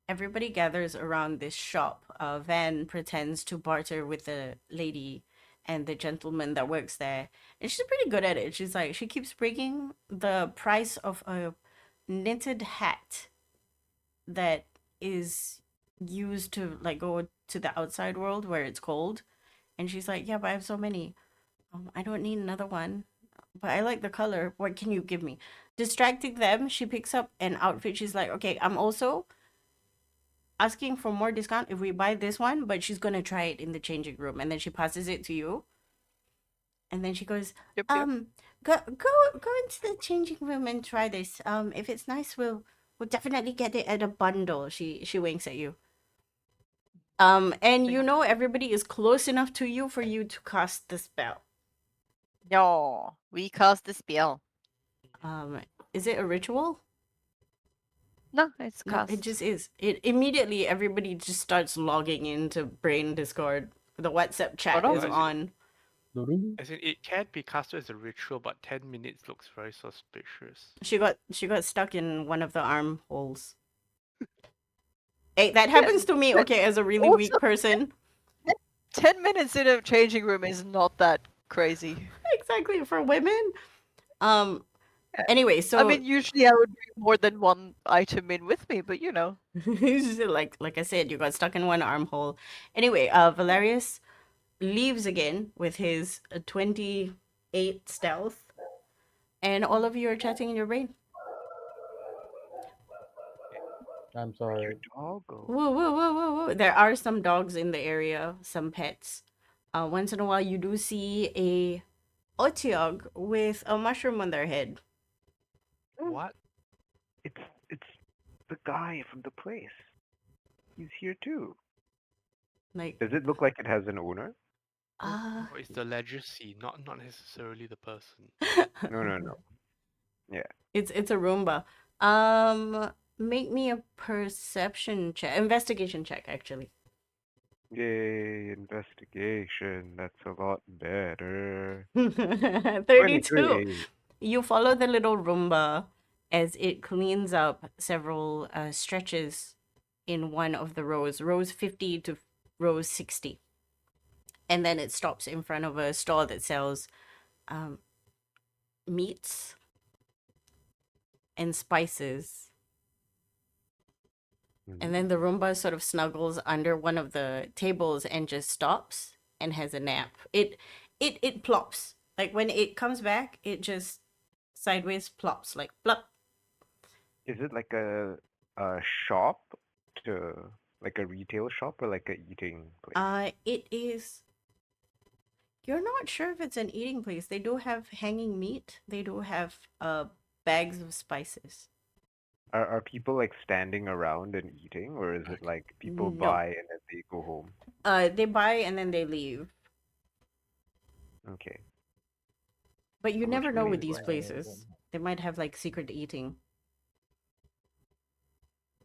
Everybody gathers around this shop. Van pretends to barter with the lady and the gentleman that works there, and she's pretty good at it. She's like, she keeps bringing the price of a knitted hat that is use to like go to the outside world where it's cold. And she's like, yeah, but I have so many. I don't need another one, but I like the color. What can you give me? Distracting them, she picks up an outfit. She's like, okay, I'm also asking for more discount if we buy this one, but she's gonna try it in the changing room. And then she passes it to you. And then she goes, Yep. go into the changing room and try this. If it's nice, we'll definitely get it at a bundle. She winks at you. And you know everybody is close enough to you for you to cast the spell. No, we cast the spell. Is it a ritual? No, it's No, cast. it just is. It immediately everybody just starts logging into Brain Discord. The WhatsApp chat no. is on. As in, it can be casted as a ritual, but 10 minutes looks very suspicious. She got stuck in one of the armholes. Hey, that happens to me. Okay, as a really weak Also- person. 10 minutes in a changing room is not that crazy. Exactly for women. Anyway, so I mean, usually I would bring more than one item in with me, but you know. like I said, you got stuck in one armhole. Anyway, Valerius leaves again with his 28 stealth, and all of you are chatting in your brain. I'm Your sorry. doggo. Whoa, whoa, whoa, whoa, whoa! There are some dogs in the area, some pets. Once in a while, you do see a otyog with a mushroom on their head. What? It's the guy from the place. He's here too. Like, Does it look like it has an owner? Or it's the legacy, not necessarily the person. No. it's a Roomba. Make me a perception check, investigation check, actually. Yay, investigation. That's a lot better. 32. 23. You follow the little Roomba as it cleans up several stretches in one of the rows 50 to row 60. And then it stops in front of a store that sells meats and spices. And then the Roomba sort of snuggles under one of the tables and just stops and has a nap. It plops. Like when it comes back, it just sideways plops, like plop. Is it like a shop to like a retail shop or like a eating place? It is. You're not sure if it's an eating place. They do have hanging meat. They do have bags of spices. Are people like standing around and eating, or is it like people No. buy and then they go home? They buy and then they leave. Okay. But you How much never know money with is these that? places. They might have like secret eating.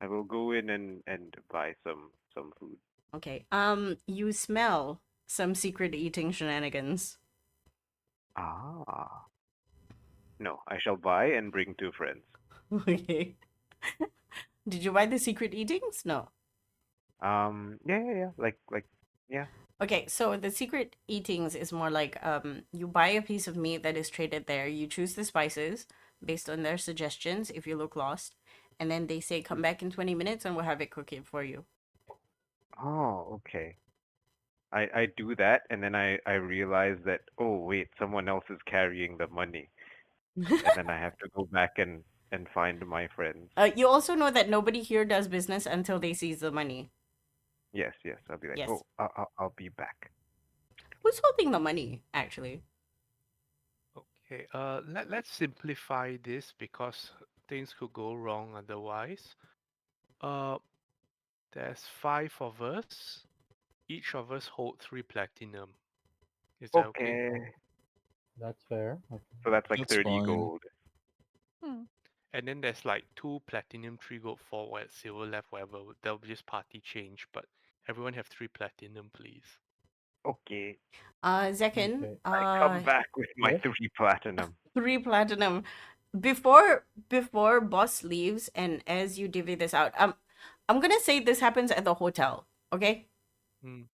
I will go in and buy some food. Okay. You smell some secret eating shenanigans. Ah. No, I shall buy and bring 2 friends. Okay. Did you buy the secret eatings? No. Yeah. Like yeah. Okay, so the secret eatings is more like you buy a piece of meat that is traded there. You choose the spices based on their suggestions if you look lost, and then they say come back in 20 minutes and we'll have it cook it for you. Oh, okay. I do that and then I realize that, oh wait, someone else is carrying the money. And then I have to go back and find my friends. You also know that nobody here does business until they seize the money. Yes. I'll be like, Yes. oh, I'll be back. Who's holding the money, actually? Okay, let's simplify this because things could go wrong otherwise. There's 5 of us. Each of us hold 3 platinum. Is that okay? Okay. That's fair. Okay. So that's like That's 30 fine. gold. And then there's like 2 platinum, 3 gold, 4 silver left, whatever. That'll be just party change, but everyone have 3 platinum, please. Okay. Zekin, Okay. I come back with my yes? 3 platinum. 3 platinum. Before boss leaves and as you divvy this out, I'm gonna say this happens at the hotel, okay? Mhm.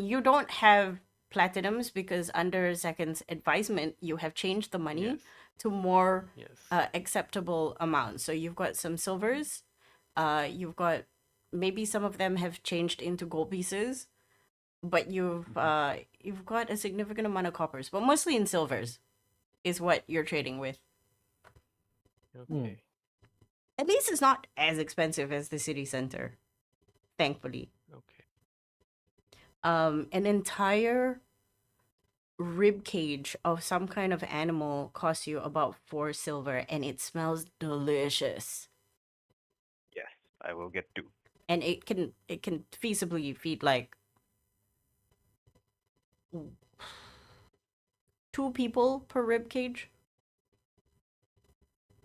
You don't have platinums because under Zekin's advisement, you have changed the money Yes. to more Yes. acceptable amounts. So you've got some silvers, you've got maybe some of them have changed into gold pieces, but you've got a significant amount of coppers, but mostly in silvers is what you're trading with. Okay. At least it's not as expensive as the city center, thankfully. Okay. An entire rib cage of some kind of animal costs you about 4 silver, and it smells delicious. Yes, I will get 2. And it can feasibly feed like 2 people per rib cage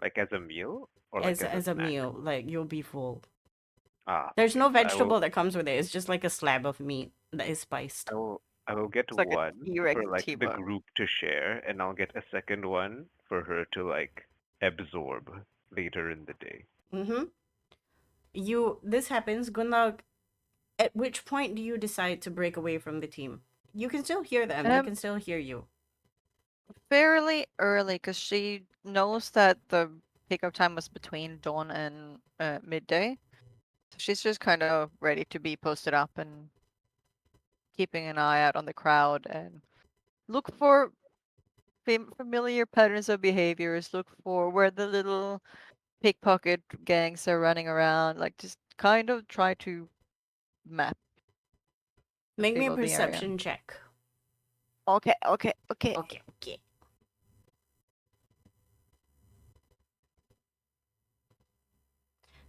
Like as a meal or like as a a snack? meal. Like you'll be full. Ah, There's okay. no I will vegetable that comes with it. It's just like a slab of meat that is spiced. I will get It's like a 1 T-Rex for like the T-bone. group to share, and I'll get a second one for her to like absorb later in the day. This happens, Gunlag. At which point do you decide to break away from the team? You can still hear them. They can still hear you. Fairly early, because she knows that the pickup time was between dawn and midday. So she's just kind of ready to be posted up and keeping an eye out on the crowd and look for familiar patterns of behaviors. Look for where the little pickpocket gangs are running around. Like just kind of try to map the Make me feel a of the area. perception check. Okay. Okay.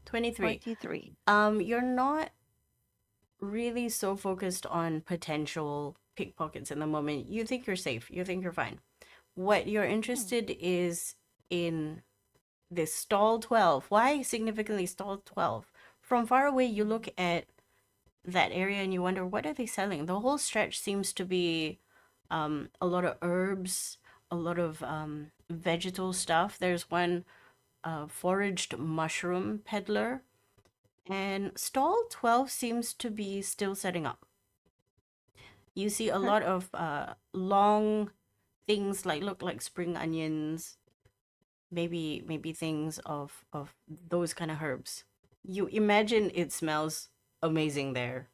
23. 23. You're not really so focused on potential pickpockets in the moment. You think you're safe. You think you're fine. What you're interested is in this stall 12. Why significantly stall 12? From far away, you look at that area and you wonder, what are they selling? The whole stretch seems to be a lot of herbs, a lot of vegetal stuff. There's one foraged mushroom peddler. And stall 12 seems to be still setting up. You see a lot of long things look like spring onions, maybe things of those kind of herbs. You imagine it smells amazing there.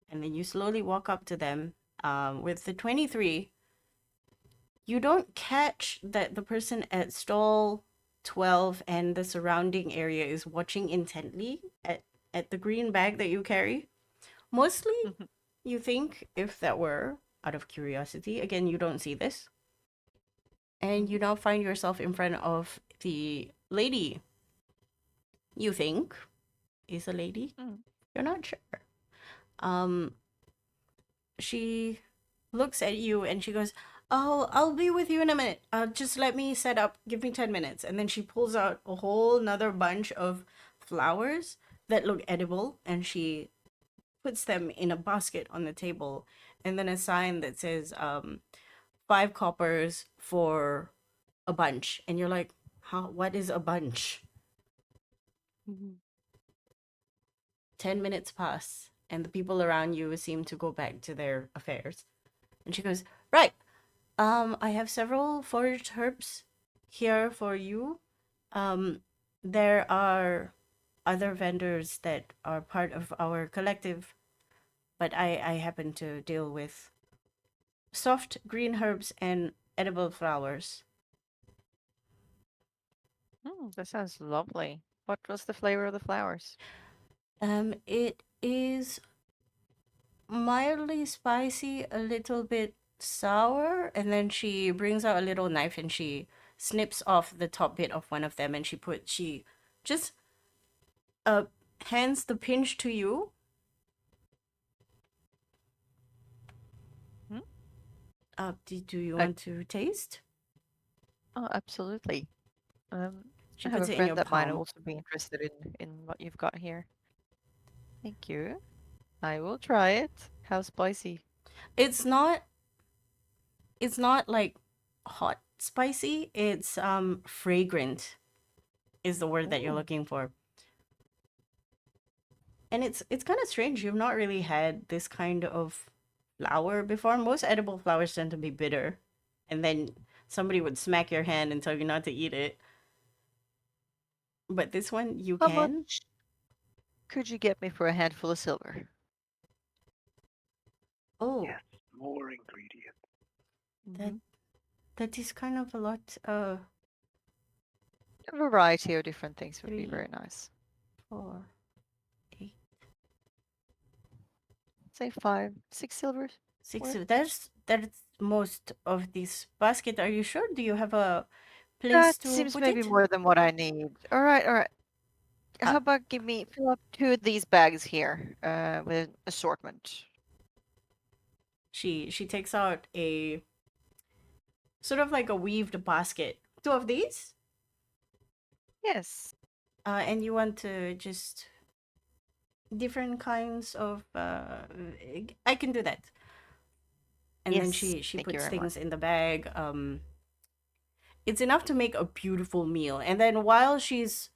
And then you slowly walk up to them. With the 23, you don't catch that the person at stall 12 and the surrounding area is watching intently at the green bag that you carry. Mostly, you think if that were out of curiosity, again, you don't see this. And you now find yourself in front of the lady you think is a lady. You're not sure. She looks at you and she goes, "Oh, I'll be with you in a minute. Just let me set up. Give me 10 minutes." And then she pulls out a whole nother bunch of flowers that look edible and she puts them in a basket on the table, and then a sign that says 5 coppers for a bunch. And you're like, what is a bunch? 10 minutes pass and the people around you seem to go back to their affairs. And she goes, "Right, I have several foraged herbs here for you. There are other vendors that are part of our collective, but I happen to deal with soft green herbs and edible flowers." That sounds lovely. What was the flavor of the flowers? It is mildly spicy, a little bit sour, and then she brings out a little knife and she snips off the top bit of one of them, and she just hands the pinch to you. Do you want to taste? Oh, absolutely. She I have puts a it in friend your that might palm. also be interested in what you've got here. Thank you. I will try it. How spicy? It's not like hot spicy. It's fragrant is the word that you're Ooh. looking for. And it's kind of strange. You've not really had this kind of flower before. Most edible flowers tend to be bitter, and then somebody would smack your hand and tell you not to eat it. But this one you How can. much? could you get me for a handful of silver? Oh, Yes, more ingredients. that that is kind of a lot. A variety of different things would be 3, very nice. 4, 8, Say 5, 6 silvers. 6. What? That's most of this basket. Are you sure? Do you have a place That to seems put maybe it? more than what I need. All right, all right. Uh, How about fill up 2 of these bags here, with assortment. She takes out a sort of like a weaved basket. 2 of these? Yes. And you want to just different kinds of I can do that. And then Yes, she thank you puts very things much. in the bag. It's enough to make a beautiful meal. And then while she's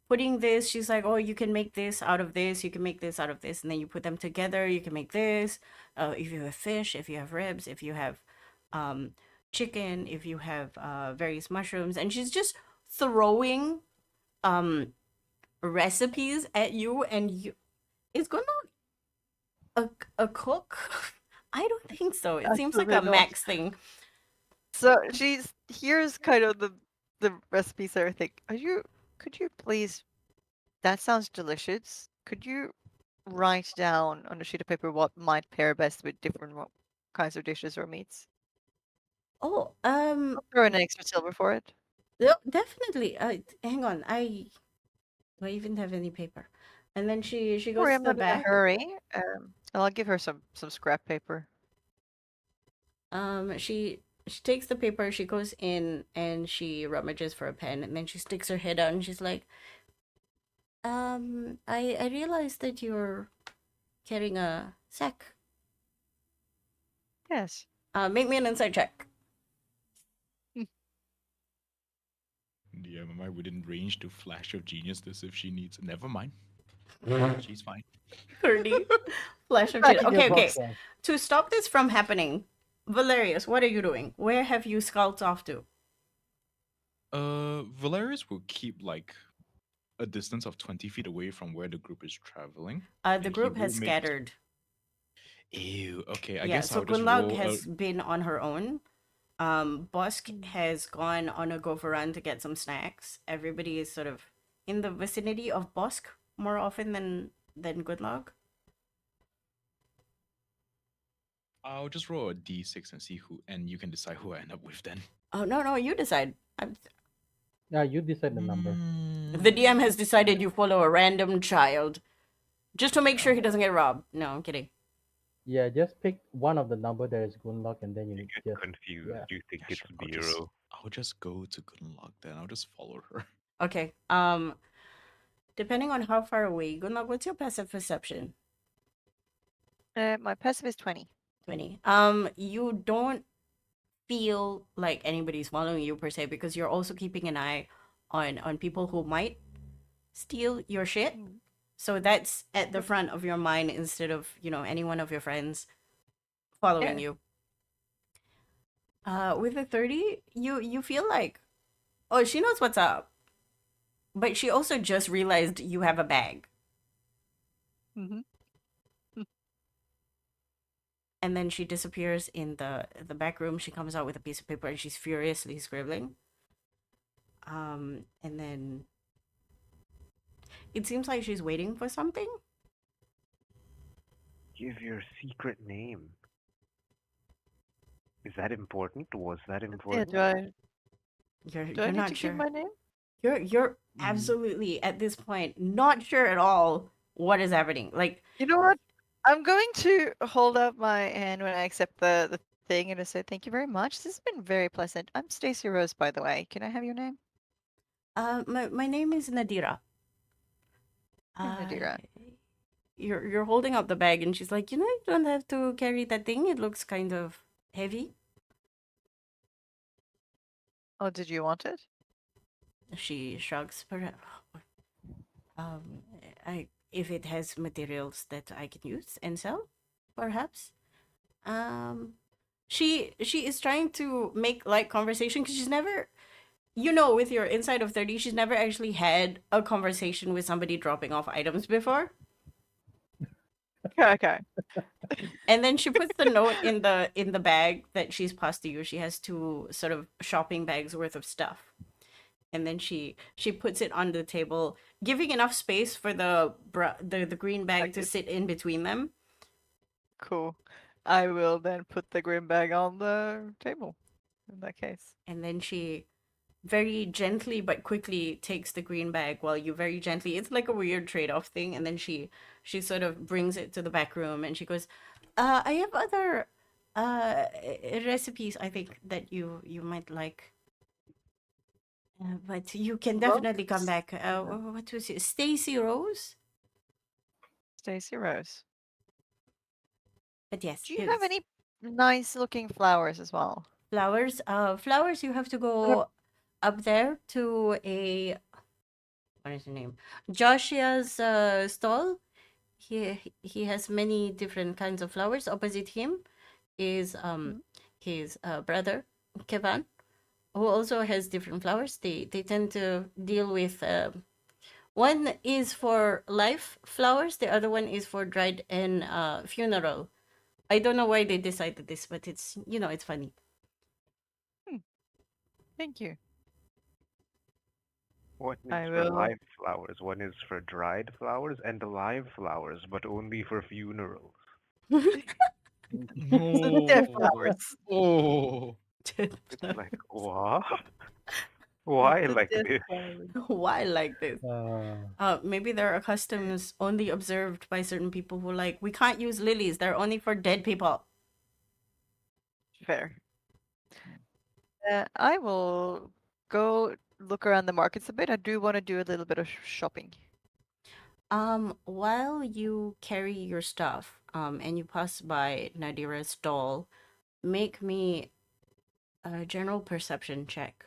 putting this, she's like, "Oh, you can make this out of this. You can make this out of this." And then you put them together. You can make this. If you have fish, if you have ribs, if you have chicken, if you have various mushrooms, and she's just throwing recipes at you, and it's gonna a cook. I don't think so. It seems like a Absolutely not. Max thing. So here's kind of the recipes that I think. Could you please, that sounds delicious. Could you write down on a sheet of paper what might pair best with different kinds of dishes or meats? Oh, I'll throw in an extra silver for it. definitely. Hang on. Do I even have any paper? And then she Don't goes worry, to I'm the not in a back. hurry. I'll give her some scrap paper. She takes the paper. She goes in and she rummages for a pen, and then she sticks her head out and she's like, I realized that you're carrying a sack. Yes. Make me an insight check. Yeah, am I within range to flash of genius this if she needs? Never mind. She's fine. 30. Flash of Back genius. in your Okay, okay. box. Awesome. To stop this from happening, Valerius, what are you doing? Where have you scouted off to? Valerius will keep like a distance of 20 feet away from where the group is traveling. The and he group has will make- scattered. Ew. Okay, I Yeah, guess so I'll just Gunlag roll. has been on her own. Busk has gone on a go for run to get some snacks. Everybody is sort of in the vicinity of Busk more often than Gunlag. I'll just roll a d6 and see who, and you can decide who I end up with then. Oh no, you decide. Yeah, you decide the number. The DM has decided you follow a random child, just to make sure he Oh. doesn't get robbed. No, I'm kidding. Yeah, just pick one of the number that is good luck, and then you Get just confused. yeah. You think Yeah, it's sure. Bureau. I'll just go to Gunlock then. I'll just follow her. Okay. Depending on how far away, Gunlag, what's your passive perception? My passive is 20. 20. You don't feel like anybody's following you per se because you're also keeping an eye on people who might steal your shit. So that's at the front of your mind instead of, any one of your friends following you. With a 30, you feel like, oh, she knows what's up. But she also just realized you have a bag. Mm-hmm. And then she disappears in the back room. She comes out with a piece of paper and she's furiously scribbling. And then it seems like she's waiting for something. Give your secret name. Is that important? Was that Yeah, important? do I You're need not to sure. give my name? You're absolutely at this point not sure at all what is happening. Like, You know what? I'm going to hold up my hand when I accept the thing and to say thank you very much. This has been very pleasant. I'm Stacy Rose, by the way. Can I have your name? my name is Nadira. Nadira. You're holding up the bag and she's like, you don't have to carry that thing. It looks kind of heavy. Oh, did you want it? She shrugs. If it has materials that I can use and sell, perhaps. She is trying to make light conversation because she's never, with your inside of 30, she's never actually had a conversation with somebody dropping off items before. Okay. And then she puts the note in the bag that she's passed to you. She has 2 sort of shopping bags worth of stuff. And then she puts it on the table, giving enough space for the green bag to sit in between them. Cool. I will then put the green bag on the table. In that case. And then she very gently but quickly takes the green bag while you very gently, it's like a weird trade-off thing, and then she sort of brings it to the back room and she goes, I have other recipes I think that you might like, but you can definitely come back. What was it, Stacy Rose? Stacy Rose. But yes, Do you have any nice looking flowers as well? flowers? Flowers, you have to go up there to a, what is her name, Joshia's stall. He has many different kinds of flowers. Opposite him is his brother Kevan, who also has different flowers. They tend to deal with one is for life flowers, the other one is for dried and funeral. I don't know why they decided this, but it's, it's funny. Thank you. One is I for will- live flowers, one is for dried flowers, and live flowers, but only for funerals. So dead flowers. Oh. It's like, what? Why The like dead this? flowers. Why like this? Uh, Maybe there are customs only observed by certain people who like, we can't use lilies. They're only for dead people. Fair. I will go look around the markets a bit. I do want to do a little bit of shopping. While you carry your stuff, and you pass by Nadira's stall, make me a general perception check.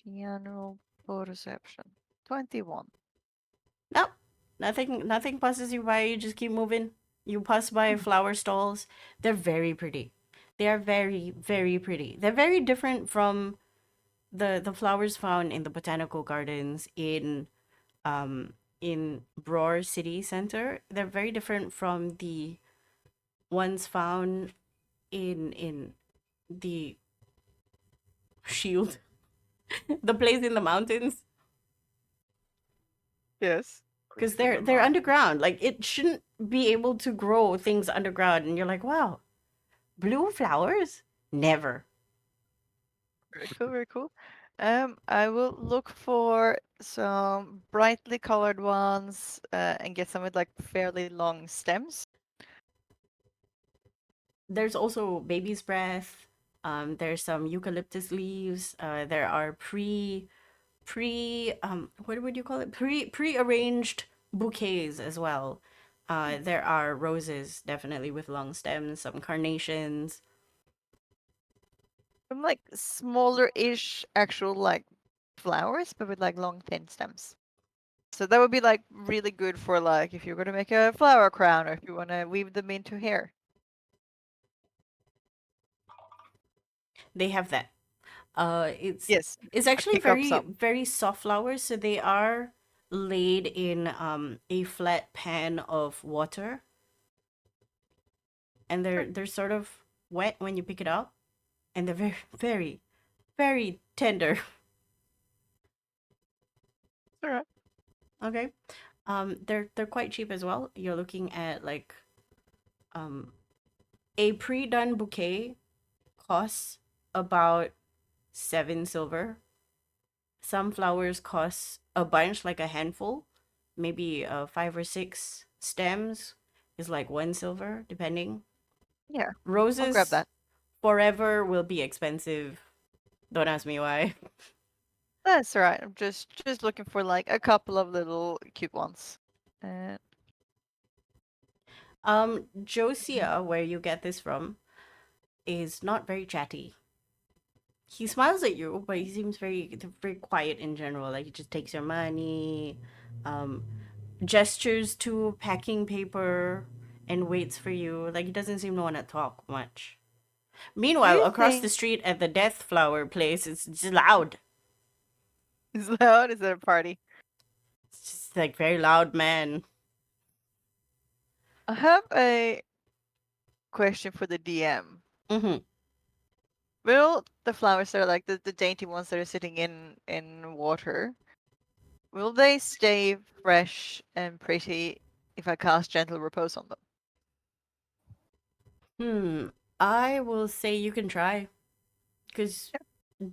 General perception. 21. Nope. Nothing passes you by, you just keep moving. You pass by flower stalls. They're very pretty. They are very, very pretty. They're very different from the flowers found in the botanical gardens in Bror City Center. They're very different from the ones found in the Shield, the place in the mountains, Yes. because Place in the they're mountain. underground. Like, it shouldn't be able to grow things underground, and you're like, wow, blue flowers? Never. Very cool, very cool. I will look for some brightly colored ones and get some with like fairly long stems. There's also baby's breath. There's some eucalyptus leaves. There are what would you call it? Pre-arranged bouquets as well. There are roses, definitely with long stems, some carnations. Some like smaller-ish actual like flowers, but with like long thin stems. So that would be like really good for like if you're gonna make a flower crown or if you wanna weave them into hair. They have that. It's Yes. it's actually pick up very some. very soft flowers, so they are laid in a flat pan of water, and they're sort of wet when you pick it up, and they're very very very tender. Alright. Okay. They're quite cheap as well. You're looking at like a pre-done bouquet costs about 7 silver. Some flowers cost a bunch, like a handful, maybe 5 or 6 stems is like 1 silver, depending. Yeah. I'll Roses grab that. forever will be expensive. Don't ask me why. That's alright. I'm just looking for like a couple of little cute ones. Josia, where you get this from, is not very chatty. He smiles at you, but he seems very very quiet in general. Like, he just takes your money, gestures to packing paper, and waits for you. Like, he doesn't seem to want to talk much. Meanwhile, you across the think- street at the Death Flower place, it's just loud. Is loud? Is it a party? It's just like very loud man. I have a question for the DM. Mm-hmm. Will the flowers that are like the dainty ones that are sitting in water, will they stay fresh and pretty if I cast gentle repose on them? I will say you can try. Because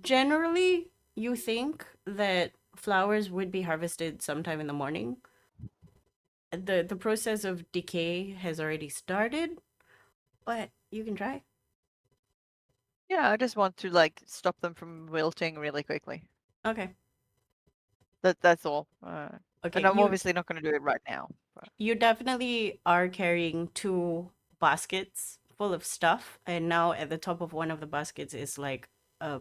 generally, you think that flowers would be harvested sometime in the morning. The process of decay has already started, but you can try. Yeah, I just want to like stop them from wilting really quickly. Okay. That's all. Okay. And I'm You obviously not going to do it right now. But you definitely are carrying two baskets full of stuff, and now at the top of one of the baskets is like a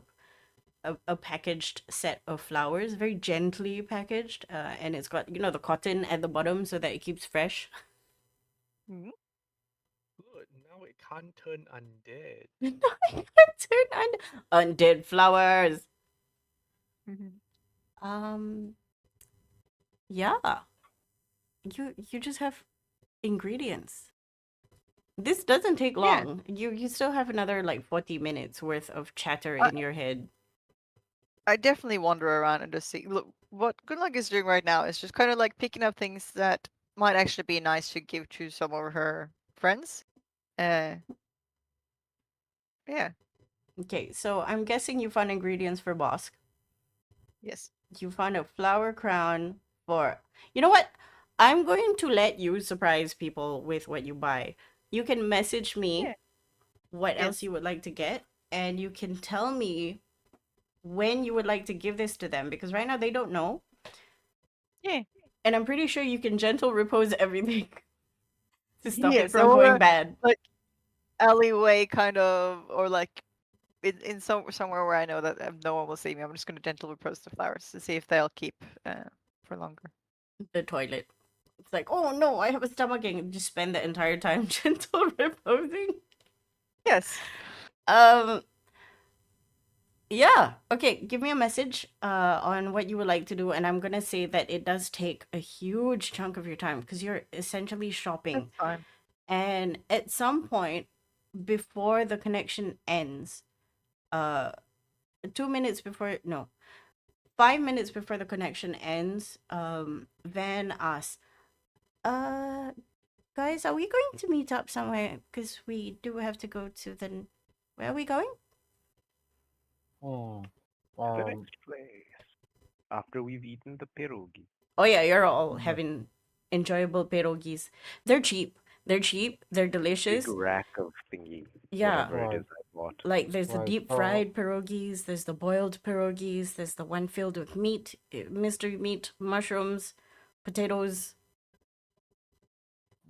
a packaged set of flowers, very gently packaged, and it's got the cotton at the bottom so that it keeps fresh. Mhm. Good. Now it can't turn undead. Turn undead flowers. Mhm. Um, yeah, you just have ingredients. This doesn't take Yeah, long. You still have another like 40 minutes worth of chatter I, in your head. I definitely wander around and just see. Look, what Good Luck is doing right now is just kind of like picking up things that might actually be nice to give to some of her friends. Uh, yeah, Okay, so I'm guessing you found ingredients for Bosk. yes, You found a flower crown for. You know what? I'm going to let you surprise people with what you buy. You can message yeah, me what else yes, you would like to get, and you can tell me when you would like to give this to them because right now they don't know. yeah, And I'm pretty sure you can gentle repose everything to stop it yes. from Or going bad. like alleyway kind of, or like in somewhere where I know that no one will see me. I'm just going to gentle repose the flowers to see if they'll keep for longer. The toilet. It's like, oh no, I have a stomachache. Just spend the entire time gentle reposing. Yes. Um, yeah. Okay, give me a message on what you would like to do, and I'm gonna say that it does take a huge chunk of your time because you're essentially That's shopping. fine. And at some point before the connection ends, uh 2 minutes before no, 5 minutes before the connection ends, Van asks, uh guys, are we going to meet up somewhere? Because we do have to go to the. Where are we going? Hmm. The Um. next place. After we've eaten the pierogi. Oh yeah, you're all Yeah. having enjoyable pierogis. They're cheap. They're cheap. They're Big delicious. rack of thingy. Yeah, Whatever it Right. is I bought. like there's the Right. deep So fried pierogis. There's the boiled pierogis. There's the one filled with meat, mystery meat, mushrooms, potatoes.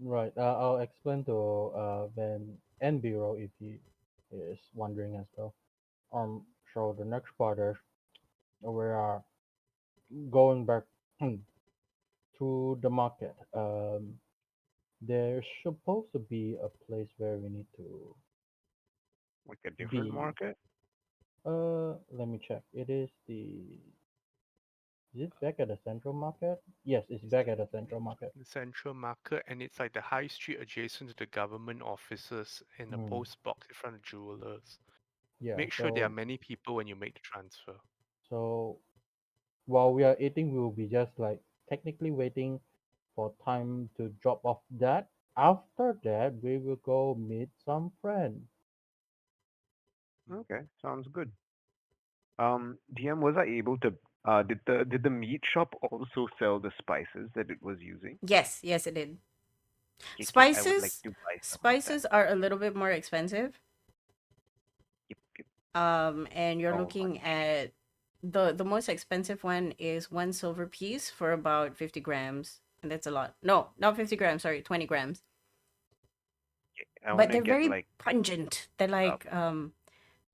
right. I'll explain to Van and Biro if he is wondering as well. So the next part is we are going back to the market. There's supposed to be a place where we need to Like a different be. market? Let me check. It is the. Is it back at the central market? Yes, it's back at the central market. The central market, and it's like the high street adjacent to the government offices in a Hmm. post box in front of jewelers. Yeah. Make sure there are many people when you make the transfer. So while we are eating, we will be just like technically waiting for time to drop off that. After that, we will go meet some friends. Okay, sounds good. DM, was I able to did the meat shop also sell the spices that it was using? Yes, yes, it did. Okay, I would like Spices, to buy some of that. spices are a little bit more expensive. Yep, yep. And you're Oh looking money. at the most expensive one is one silver piece for about 50 grams, and that's a lot. No, not 50 grams. Sorry, 20 grams. I But wanna they're get very like pungent. uh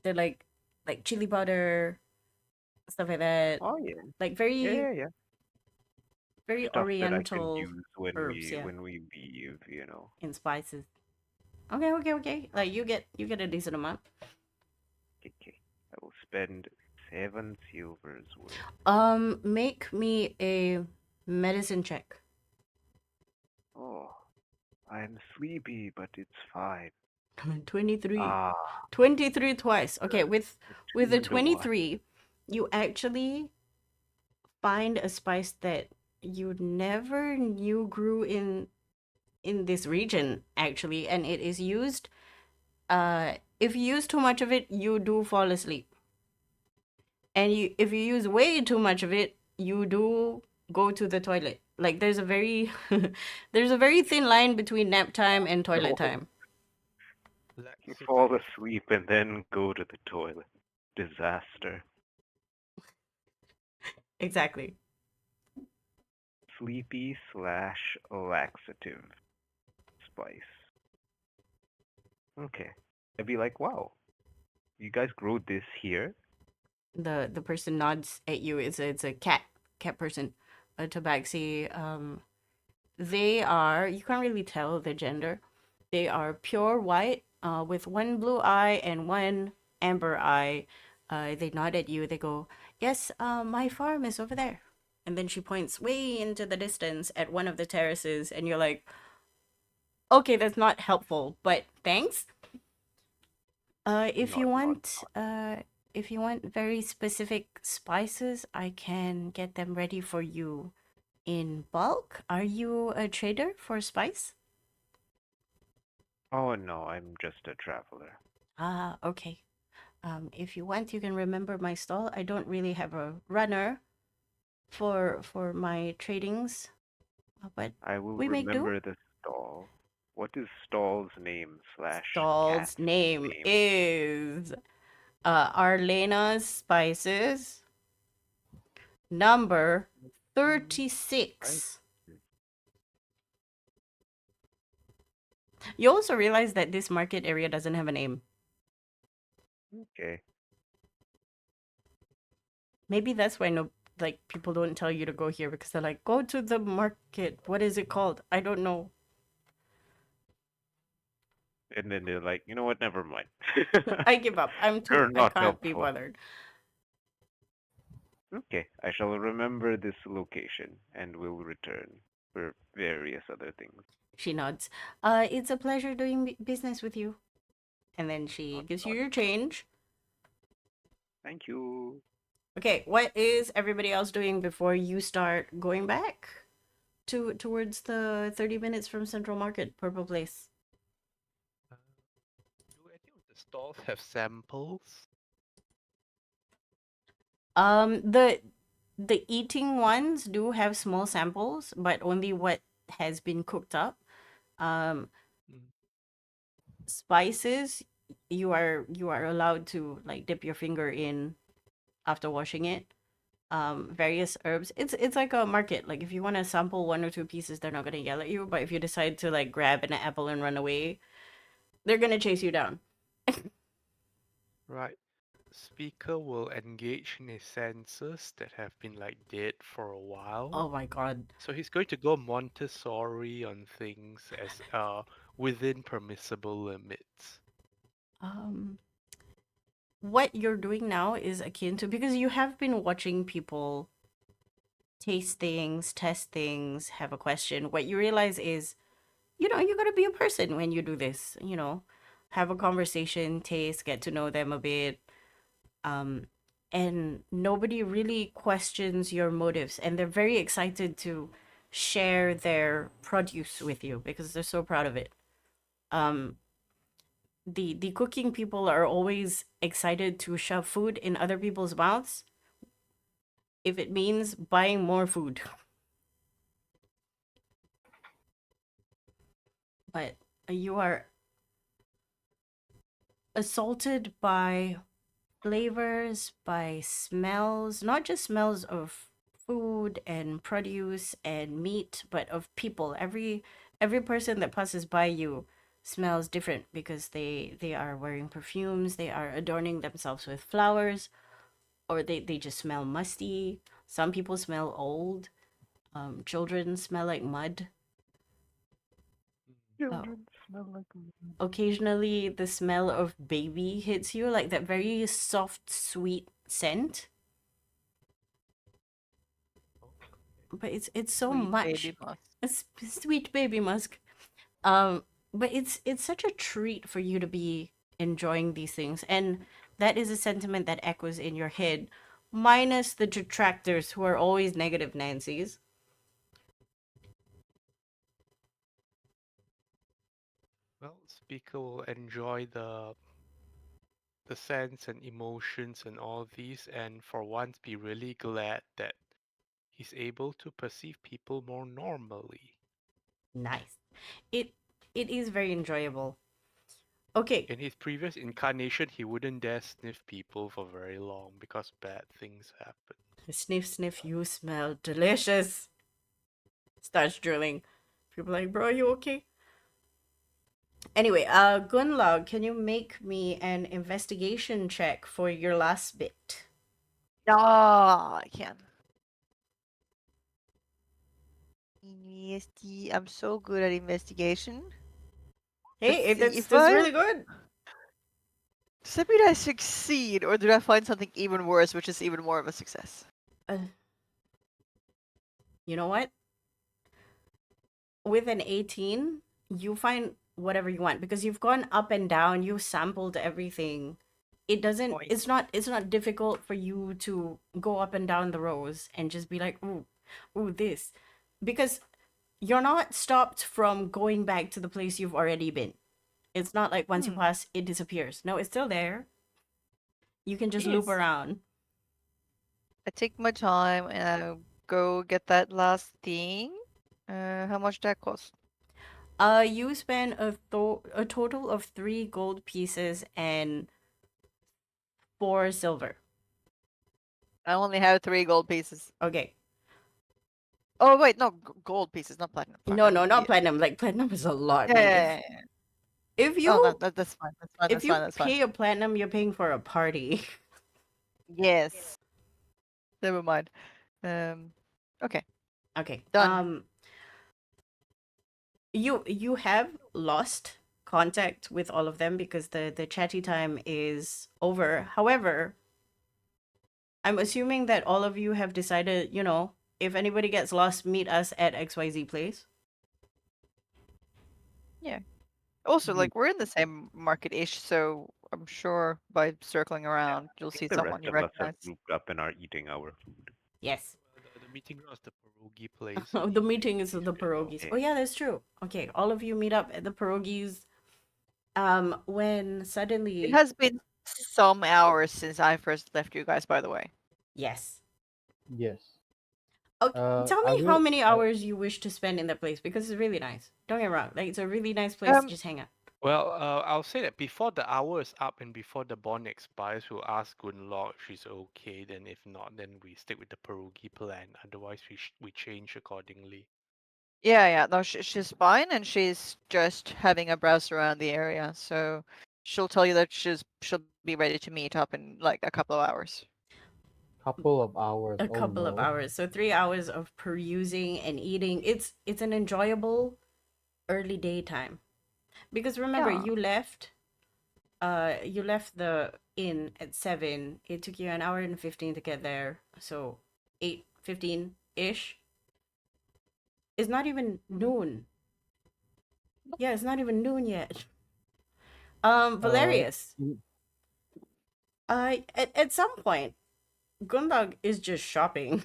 They're like chili powder, stuff like that. oh yeah. Like Yeah, very yeah, yeah. very Stuff that I can oriental use herbs, yeah, when we leave, you know. in spices. Okay, okay, okay. Like you get a decent amount. Okay. I will spend 7 silvers worth. Make me a medicine check. Oh. I'm sleepy, but it's fine. 23. Ah, 23 twice. Okay, with the the 2 and the 1. 23, you actually find a spice that you never knew grew in this region actually, and it is used if you use too much of it, you do fall asleep. And if you use way too much of it, you do go to the toilet. Like there's a very there's a very thin line between nap time and toilet Oh, time. fall Laxative. asleep and then go to the toilet. Disaster. Exactly. Sleepy slash laxative spice. Okay. I'd be like, wow, you guys grow this here? The person nods at you. It's a cat person, a tabaxi. They are, you can't really tell the gender. They are pure white, with one blue eye and one amber eye. They nod at you. They go, "Yes, my farm is over there." And then she points way into the distance at one of the terraces, and you're like, "Okay, that's not helpful, but thanks." If you Not. want, if you want very specific spices, I can get them ready for you in bulk. Are you a trader for spice? Oh no, I'm just a traveler. Ah, okay. If you want, you can remember my stall. I don't really have a runner for my tradings, but I will we make do. remember the stall. What is stall's name slash cat's Stall's name name? is Arlena's Spices, number Right. 36. You also realize that this market area doesn't have a name. Okay. Maybe that's why no, like people don't tell you to go here because they're like, go to the market. What is it called? I don't know. And then they're like, you know what? Never mind. I give up. You're I not can't be helpful. bothered. Okay, I shall remember this location and will return for various other things. She nods. It's a pleasure doing business with you. And then she gives you your change. Thank you. Okay, what is everybody else doing before you start going back towards the 30 minutes from Central Market, Purple Place? Do any of the stalls have samples? The eating ones do have small samples, but only what has been cooked up. Um, Mm. Spices, you are allowed to like dip your finger in after washing it. Various herbs. It's like a market. Like if you want to sample one or two pieces, they're not gonna yell at you. But if you decide to like grab an apple and run away, they're gonna chase you down. Right. Speaker will engage in his senses that have been like dead for a while. Oh my god. So he's going to go Montessori on things as within permissible limits. What you're doing now is akin to, because you have been watching people taste things, test things, have a question. What you realize is, you gotta be a person when you do this. Have a conversation, taste, get to know them a bit. Um, and nobody really questions your motives, and they're very excited to share their produce with you because they're so proud of it. Um, the cooking people are always excited to shove food in other people's mouths if it means buying more food. But you are assaulted by flavors, by smells, not just smells of food and produce and meat, but of people. Every person that passes by you smells different because they are wearing perfumes, they are adorning themselves with flowers, or they just smell musty. Some people smell old. Children smell like mud. Children smell like Occasionally, the smell of baby hits you, like that very soft, sweet scent. But it's so Sweet much. baby musk. Sweet baby musk. But it's such a treat for you to be enjoying these things, and that is a sentiment that echoes in your head, minus the detractors who are always negative Nancy's. Well, Speaker will enjoy the sense and emotions and all these, and for once be really glad that he's able to perceive people more normally. Nice. It it is very enjoyable. Okay, In his previous incarnation, he wouldn't dare sniff people for very long because bad things happen. sniff, sniff. You smell delicious. Starts drilling. People like, bro, you okay? Anyway, Gunlog, can you make me an investigation check for your last bit? Ah, I can. I'm so good at investigation. Let's Hey, see if that's I. really good. Does that mean I succeed, or did I find something even worse, which is even more of a success? Uh, you know what? With an 18, you find whatever you want because you've gone up and down, you sampled everything. It doesn't Point. it's not difficult for you to go up and down the rows and just be like, ooh, this. Because you're not stopped from going back to the place you've already been. It's not like once you pass, it disappears. No, it's still there. You can just loop Yes. around. I take my time and I go get that last thing. How much that cost? You spend a total of 3 gold pieces and 4 silver. I only have 3 gold pieces. Okay. Oh wait, no, gold pieces, not platinum. No, no, not Yeah. platinum. Like platinum is a lot, Yeah, man. yeah, yeah, yeah. If Oh, you that's fine. That's fine. if That's you fine. That's fine. pay a platinum, you're paying for a party. Yes. Never mind. Okay, Okay. done. You have lost contact with all of them because the chatty time is over. However, I'm assuming that all of you have decided, if anybody gets lost, meet us at XYZ place. Yeah. Also, Ye- like we're in the same market-ish, so I'm sure by circling Yeah, around, I you'll think see the someone rest you of us have recognize. grouped up and are eating our food. Yes. Well, the meeting ground is the pierogi place. The meeting is the pierogis. Okay. Oh yeah, that's true. Okay, all of you meet up at the pierogis. When It suddenly, has been some hours since I first left you guys, by the way. yes. Yes. Okay, tell I me how will. many hours you wish to spend in that place because it's really nice. Don't get me wrong, like it's a really nice place to Um, just hang out. Well, I'll say that before the hour is up and before the bond expires, we'll ask Gunlord if she's okay. Then if not, then we stick with the pierogi plan. Otherwise, we change accordingly. yeah. No, she's fine, and she's just having a browse around the area. So she'll tell you that she'll be ready to meet up in like a couple of hours. Couple of hours. A Oh couple of no. hours, so 3 hours of perusing and eating. It's an enjoyable early daytime because remember Yeah. you left the inn at 7. It took you an hour and 15 to get there, so 8:15 ish. It's not even noon. Yeah, it's not even noon yet. Uh, Valerius, mm, at some point, Gundog is just shopping.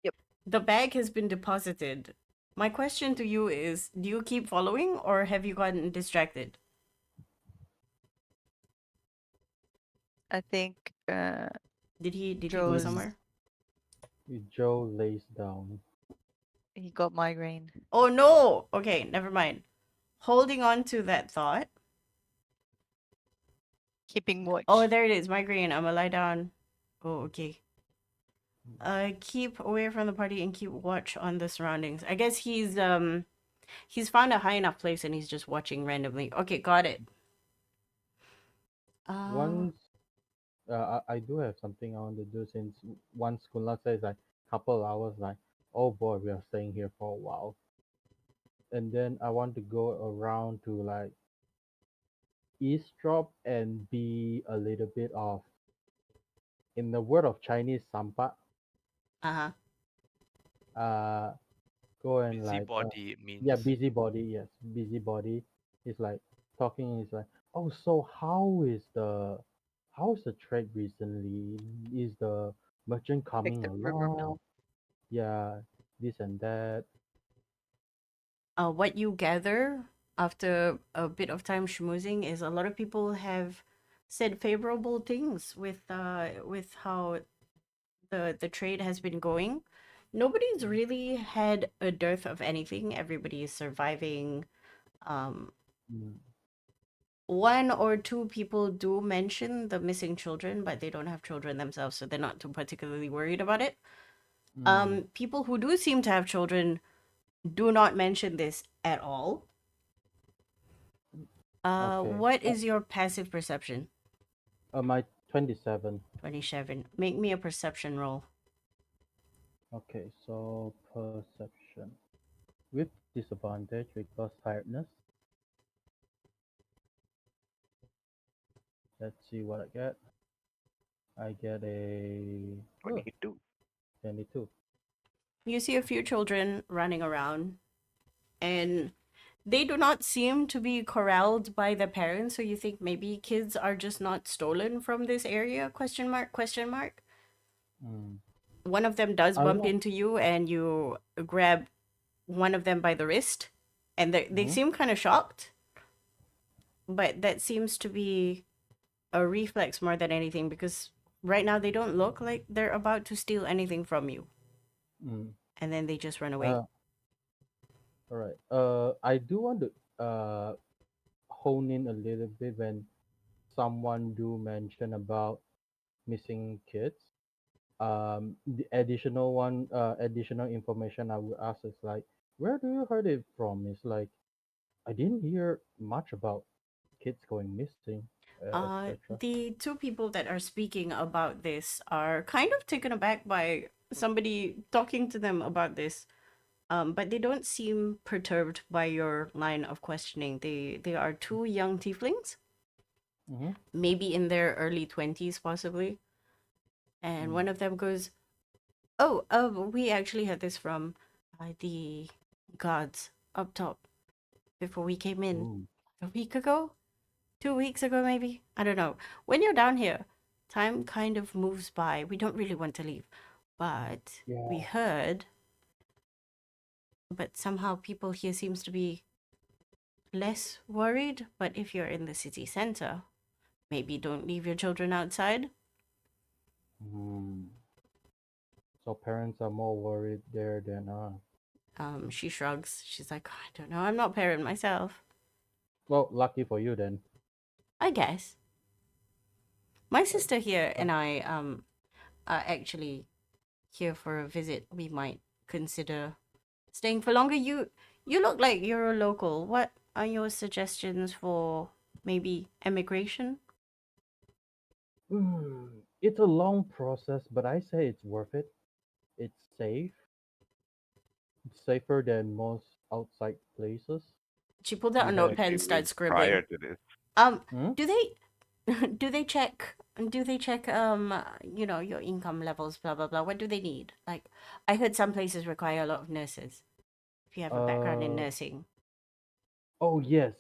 Yep. The bag has been deposited. My question to you is, do you keep following or have you gotten distracted? I think Did he go Joe's somewhere? Joe lays down. he got migraine. Oh no. Okay, never mind. Holding on to that thought. Keeping watch. Oh, there it is. Migraine. I'm gonna lie down. Oh, okay. Keep away from the party and keep watch on the surroundings. I guess he's found a high enough place and he's just watching randomly. Okay, got it. Uh, Once I do have something I want to do since once Kunla says like couple hours, like, oh boy, we are staying here for a while. And then I want to go around to like eavesdrop and be a little bit of, in the word of Chinese, sampa. uh-huh. Uh, go and like Busybody, it means. yeah, busybody. Yes, busybody is like talking. Is like, oh, so how's the trade recently? Is the merchant Like coming the rumor along? mill. Yeah, this and that. What you gather after a bit of time schmoozing is a lot of people have said favorable things with how the trade has been going. Nobody's really had a dearth of anything. Everybody is surviving. Um, Mm, one or two people do mention the missing children, but they don't have children themselves, so they're not too particularly worried about it. mm, People who do seem to have children do not mention this at all. okay. What is your passive perception? My 27. 27. Make me a perception roll. Okay, so perception with disadvantage because tiredness. Let's see what I get. I get a 22. 22. You see a few children running around, and they do not seem to be corralled by the parents, so you think maybe kids are just not stolen from this area? Question mark, question mark. Mm. One of them does I bump want. into you, and you grab one of them by the wrist, and they Mm-hmm. seem kind of shocked, but that seems to be a reflex more than anything, because right now they don't look like they're about to steal anything from you, Mm. and then they just run away. Uh, all right. I do want to hone in a little bit when someone do mention about missing kids. The additional information I would ask is like, where do you heard it from? It's like I didn't hear much about kids going missing, etc. The two people that are speaking about this are kind of taken aback by somebody talking to them about this. But they don't seem perturbed by your line of questioning. They are two young tieflings, Mm-hmm. maybe in their early 20s possibly. And Mm. one of them goes, "Oh, we actually had this from the gods up top before we came in Ooh. a week ago, 2 weeks ago maybe. I don't know. When you're down here, time kind of moves by. We don't really want to leave, but we Yeah. heard. But somehow people here seems to be less worried. But if you're in the city center, maybe don't leave your children outside." Mm. So parents are more worried there than us. She shrugs. She's like, "I don't know. I'm not parent myself. Well, lucky for you then. I guess my Right. sister here Uh, and I are actually here for a visit. We might consider staying for longer. You look like you're a local. What are your suggestions for maybe emigration?" it's a long process, but I say it's worth it. It's safe. It's safer than most outside places. She pulled out You a had But notepad to and started live scribbling. prior to this. Um, hmm? do they do they check your income levels, blah blah blah? What do they need? Like, I heard some places require a lot of nurses if you have a background in uh nursing. oh yes,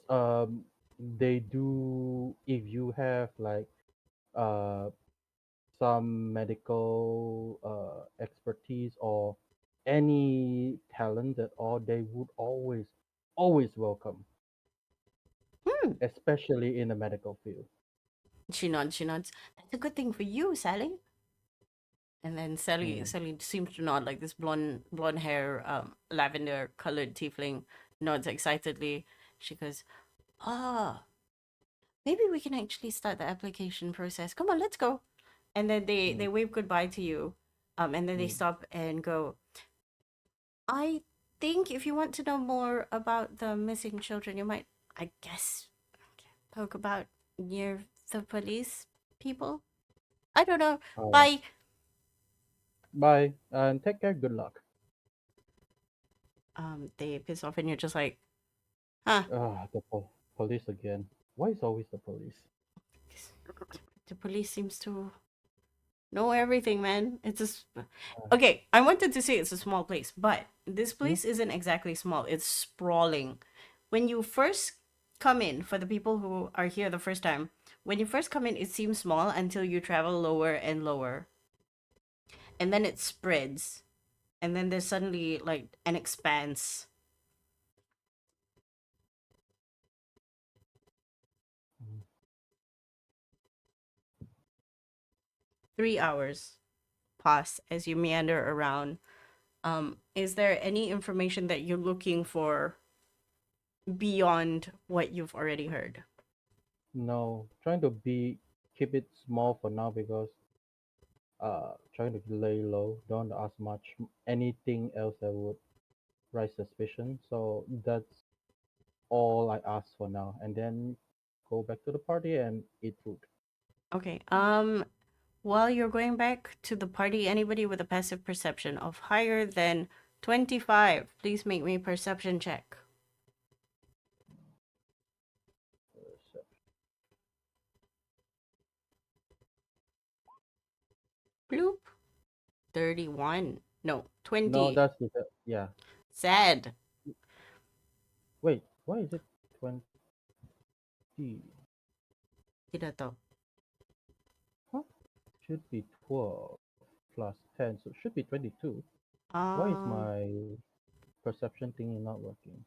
they do if you have like uh some medical expertise or any talent at all, they would always welcome, Hmm. especially in the medical field. She nods, she nods. That's a good thing for you, Sally. And then Sally Mm. Sally seems to nod, like this blonde hair, lavender colored tiefling nods excitedly. She goes, "Ah, maybe we can actually start the application process. Come on, let's go." And then they Mm. wave goodbye to you. And then they Mm. stop and go, "I think if you want to know more about the missing children, you might, I guess, poke about near the police people. I don't know. All right. Bye." Bye and take care. Good luck. They piss off, and you're just like, huh. Police again. Why is always the police? The police seems to Know everything, man. Okay, I wanted to say it's a small place, but this place isn't exactly small. It's sprawling. When you first come in, for the people who are here the first time, when you first come in, it seems small until you travel lower and lower. And then it spreads. And then there's suddenly like an expanse. Mm. 3 hours pass as you meander around. Is there any information that you're looking for beyond what you've already heard? No, trying to keep it small for now because trying to lay low. Don't ask much anything else that would raise suspicion. So that's all I ask for now, and then go back to the party and eat food. Okay. While you're going back to the party, anybody with a passive perception of higher than 25, please make me a perception check. So, Bloop. 31. No, no, 20. that's it. Yeah. Sad. Wait, why is it 20? Tidak tahu. Huh? Should be 12 plus 10, so it should be 22. Why is Um, my perception thingy not working?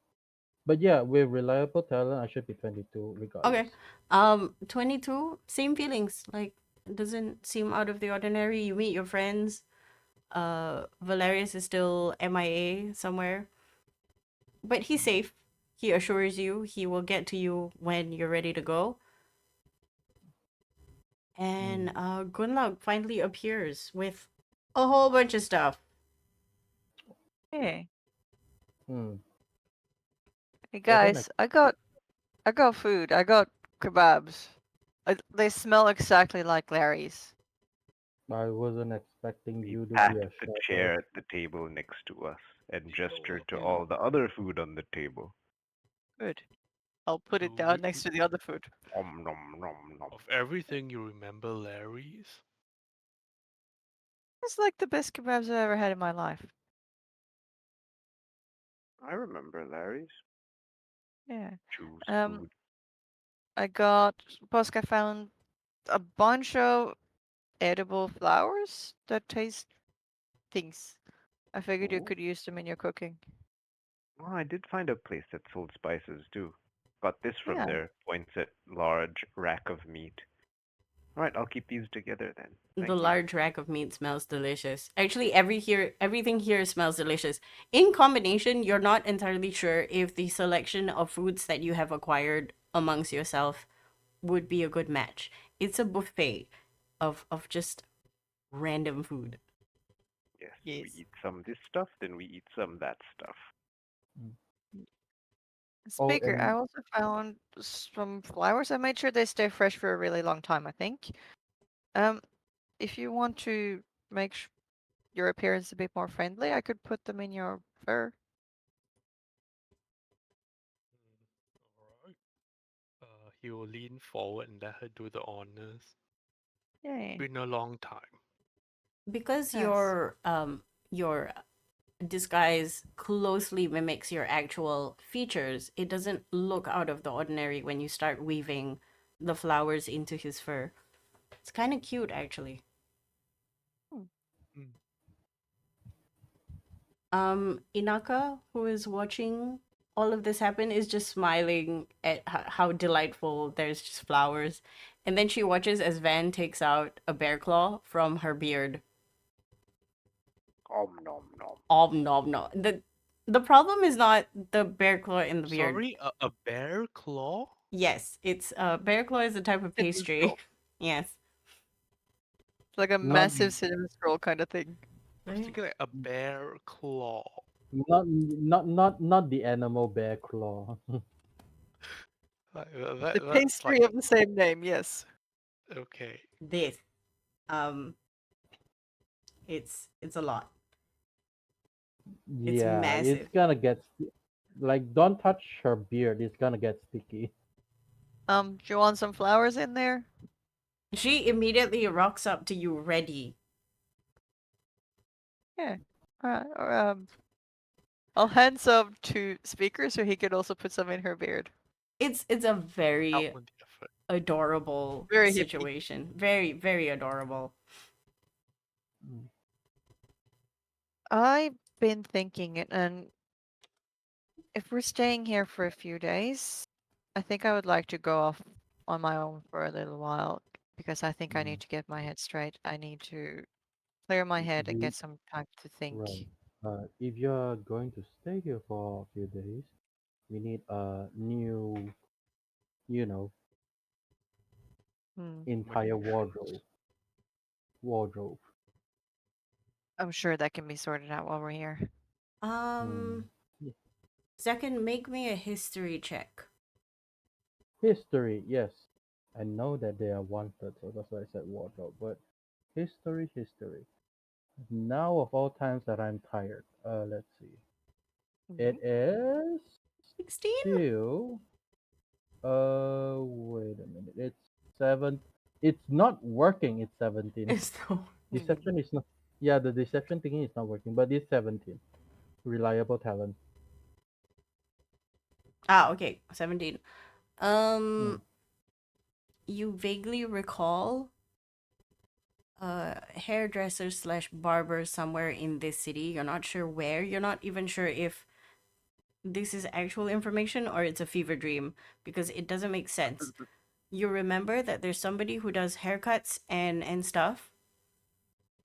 But yeah, with reliable talent, I should be 22 regardless. okay. 22, same feelings. Like, doesn't seem out of the ordinary. You meet your friends. Valerius is still MIA somewhere. But he's safe. He assures you he will get to you when you're ready to go. And Gunlag finally appears with a whole bunch of stuff. Hey, Hmm. hey I don't guys, I got food. I got kebabs. They smell exactly like Larry's. I wasn't expecting He you to pat be a the chef. chair at the table next to us and gestured to Yeah. all the other food on the table. Good. I'll put it Do down next to the other food. Om nom nom nom. Of everything you remember Larry's? It's like the best kebabs I've ever had in my life. I remember Larry's. Yeah. Choose Um, food. I got Posca found a bunch of edible flowers that taste things. I figured you Ooh. could use them in your cooking. Oh, I did find a place that sold spices too. Got this from Yeah. there. Points at large rack of meat. All right, I'll keep these together then. The Thank you. large rack of meat smells delicious. Actually, everything here smells delicious. In combination, you're not entirely sure if the selection of foods that you have acquired amongst yourself would be a good match. It's a buffet of just random food. Yes, we Yes. eat some this stuff, then we eat some that stuff. Mm. Oh, Speaker, I and also found some flowers. I made sure they stay fresh for a really long time, I think. Um, if you want to make your appearance a bit more friendly, I could put them in your fur. Alright. He will lean forward and let her do the honors. Yay. Been a long time. Because Yes. your disguise closely mimics your actual features, it doesn't look out of the ordinary when you start weaving the flowers into his fur. It's kind of cute, actually. Mm. Inaka, who is watching all of this happen, is just smiling at how delightful there's just flowers. And then she watches as Van takes out a bear claw from her beard. Om nom nom. Om nom nom. The problem is not the bear claw in the beard. Sorry, a bear claw? Yes, it's bear claw is a type of Cinnamon pastry. scroll. Yes. It's like a not massive cinnamon scroll kind of thing. I was thinking like a bear claw. not the animal bear claw. The That's pastry like of the same name, yes. okay. This. Um it's a lot. It's Yeah, it's massive. gonna get like don't touch her beard. It's gonna get sticky. Do you want some flowers in there? She immediately rocks up to you ready. Yeah. Or, I'll hand some to Speaker so he can also put some in her beard. It's a very Help with the effort. adorable Very hippie. situation. Very, very adorable. Mm. I've been thinking it, and if we're staying here for a few days, I think I would like to go off on my own for a little while because I think I need to get my head straight. I need to clear my head and We get some time to think. right. If you're going to stay here for a few days, we need a new, you know, Hmm. entire Minutia. wardrobe. Wardrobe. I'm sure that can be sorted out while we're here. Hmm. Yeah. Second, make me a history check. History, yes. I know that they are wanted, so that's why I said wardrobe. But history. Now of all times that I'm tired. Let's see. It is 16? still. Wait a minute. It's 7. It's not working. It's 17. It's no. Deception is not. Yeah, the deception thingy is not working, but it's 17. Reliable talent. Ah, okay. 17. Hmm. You vaguely recall a hairdresser slash barber somewhere in this city. You're not sure where. You're not even sure if this is actual information or it's a fever dream because it doesn't make sense. You remember that there's somebody who does haircuts and stuff.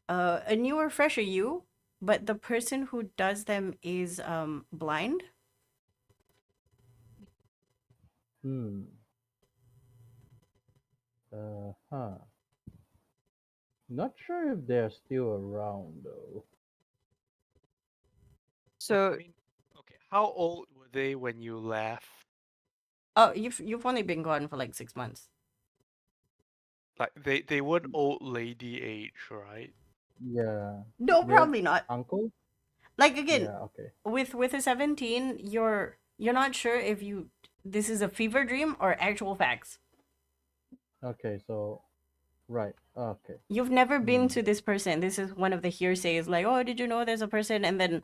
A newer, fresher you, but the person who does them is blind. Hmm. Huh. Not sure if they're still around though. So, I mean, okay, how old were they when you left? Oh, you've only been gone for like 6 months. Like they weren't old lady age, right? Yeah. No, Their probably not. uncle? Like again, Yeah, okay. with a 17, you're not sure if you this is a fever dream or actual facts. Okay, so right. Okay. You've never been Hmm. to this person. This is one of the hearsays like, "Oh, did you know there's a person?" And then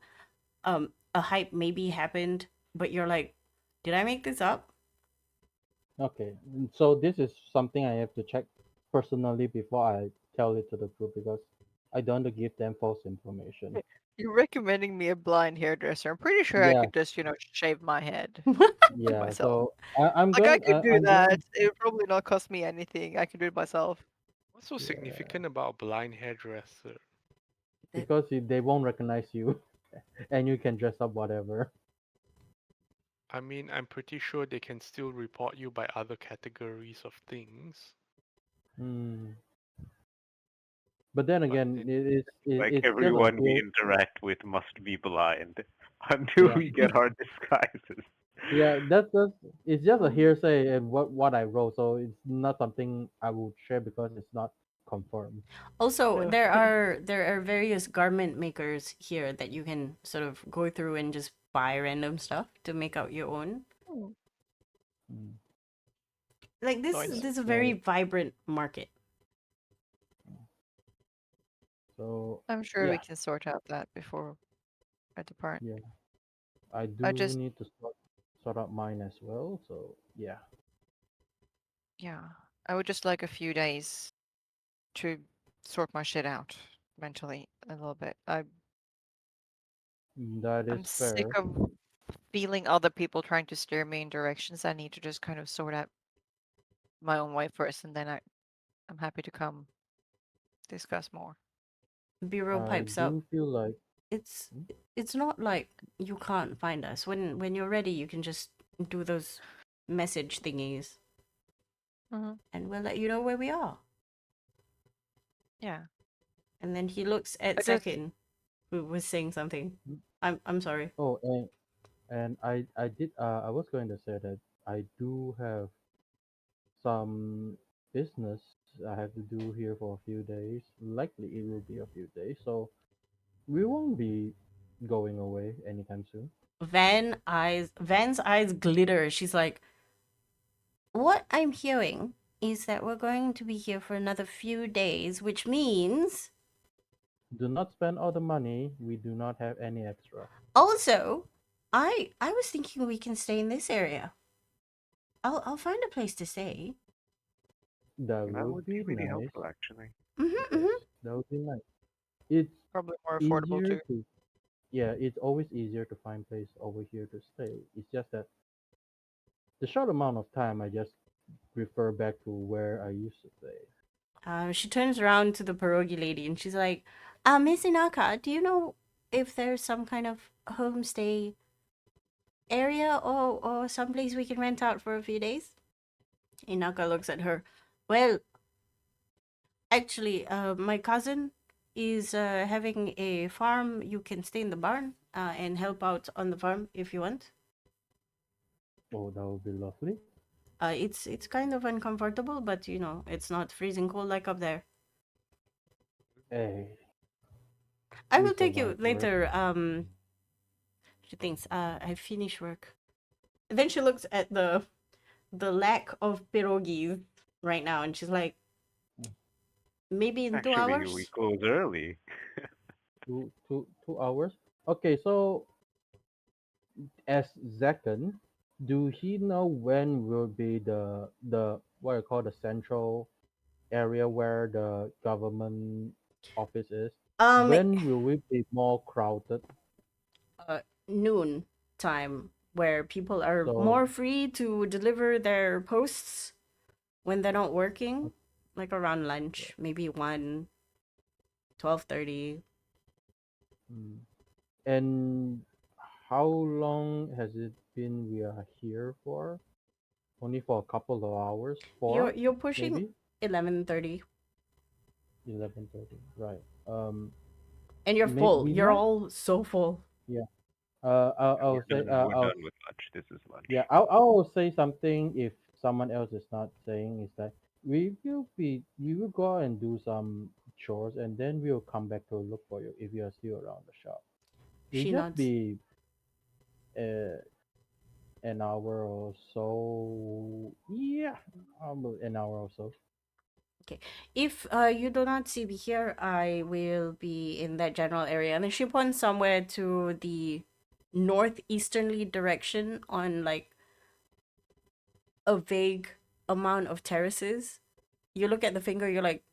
a hype maybe happened, but you're like, "Did I make this up?" Okay. So this is something I have to check personally before I tell it to the group because I don't want to give them false information. you're recommending me a blind hairdresser. I'm pretty sure I Yeah, could just, shave my head to yeah. myself. So I'm Like, I going. could do I'm that. going. It would probably not cost me anything. I can do it myself. What's so Yeah, significant about a blind hairdresser? because they won't recognize you, and you can dress up whatever. I mean, I'm pretty sure they can still report you by other categories of things. Hmm. But then But again, it, Like it's just a everyone we here. interact with must be blind until Yeah, we get our disguises. yeah. That's it's just a hearsay and what I wrote, so it's not something I would share because it's not confirmed. Also, No. there are various garment makers here that you can sort of go through and just buy random stuff to make out your own. Hmm. Hmm. Like Nice. this is a very So vibrant market. so I'm sure we yeah, can sort out that before I depart. yeah. I I do just, need to sort out mine as well. So yeah. yeah, I would just like a few days to sort my shit out mentally a little bit. That I'm is sick fair. of feeling other people trying to steer me in directions. I need to just kind of sort out my own way first, and then I'm happy to come discuss more. Bureau I pipes up. do feel like It's hmm? it's not like you can't find us. When you're ready, you can just do those message thingies, Hmm. and we'll let you know where we are. Yeah, And then he looks I at just, Second, who was saying something. Hmm? I'm sorry. Oh, and I did I was going to say that I do have some business I have to do here for a few days. Likely it will be a few days, so we won't be going away anytime soon. Van's eyes glitter. She's like, "What I'm hearing is that we're going to be here for another few days, which means Do not spend all the money. We do not have any extra. also I was thinking we can stay in this area. I'll find a place to stay. That That would would be be really nice. helpful, actually. Mm-hmm, Yes, that would be nice. It's Probably more affordable easier too. to, yeah, it's always easier to find place over here to stay. It's just that the short amount of time I just refer back to where I used to stay. She turns around to the pierogi lady and she's like, Miss Inaka, do you know if there's some kind of homestay area or someplace we can rent out for a few days? Inaka looks at her. Well, actually, my cousin is having a farm. You can stay in the barn and help out on the farm if you want. Oh, that would be lovely. It's kind of uncomfortable, but you know, it's not freezing cold like up there. Hey, I we will take you survived worse. later. She thinks, I finish work. And then she looks at the lack of pierogis right now, and she's like, maybe in 2 Actually, we hours. close early. 2 hours. Okay, so as Zekan, do he know when will be the what I call the central area where the government office is? Um, When will we be more crowded? Noon time, where people are So more free to deliver their posts when they're not working, like around lunch, maybe 1, 12:30. mm, and how long has it been we are here for? Only for a couple of hours? You're 4 you're pushing maybe? 11:30, 11:30. Right. and you're full. We You're might. all so full. Yeah. Yeah, I'll say. we're done with lunch. This is lunch. Yeah. I'll say something if someone else is not saying is that we will go out and do some chores and then we'll come back to look for you if you are still around the shop. It'll She just nods. be uh, an hour or so. Yeah, about an hour or so. Okay. If you do not see me here, I will be in that general area. And then she points somewhere to the northeasterly direction on like a vague amount of terraces. You look at the finger, you're like,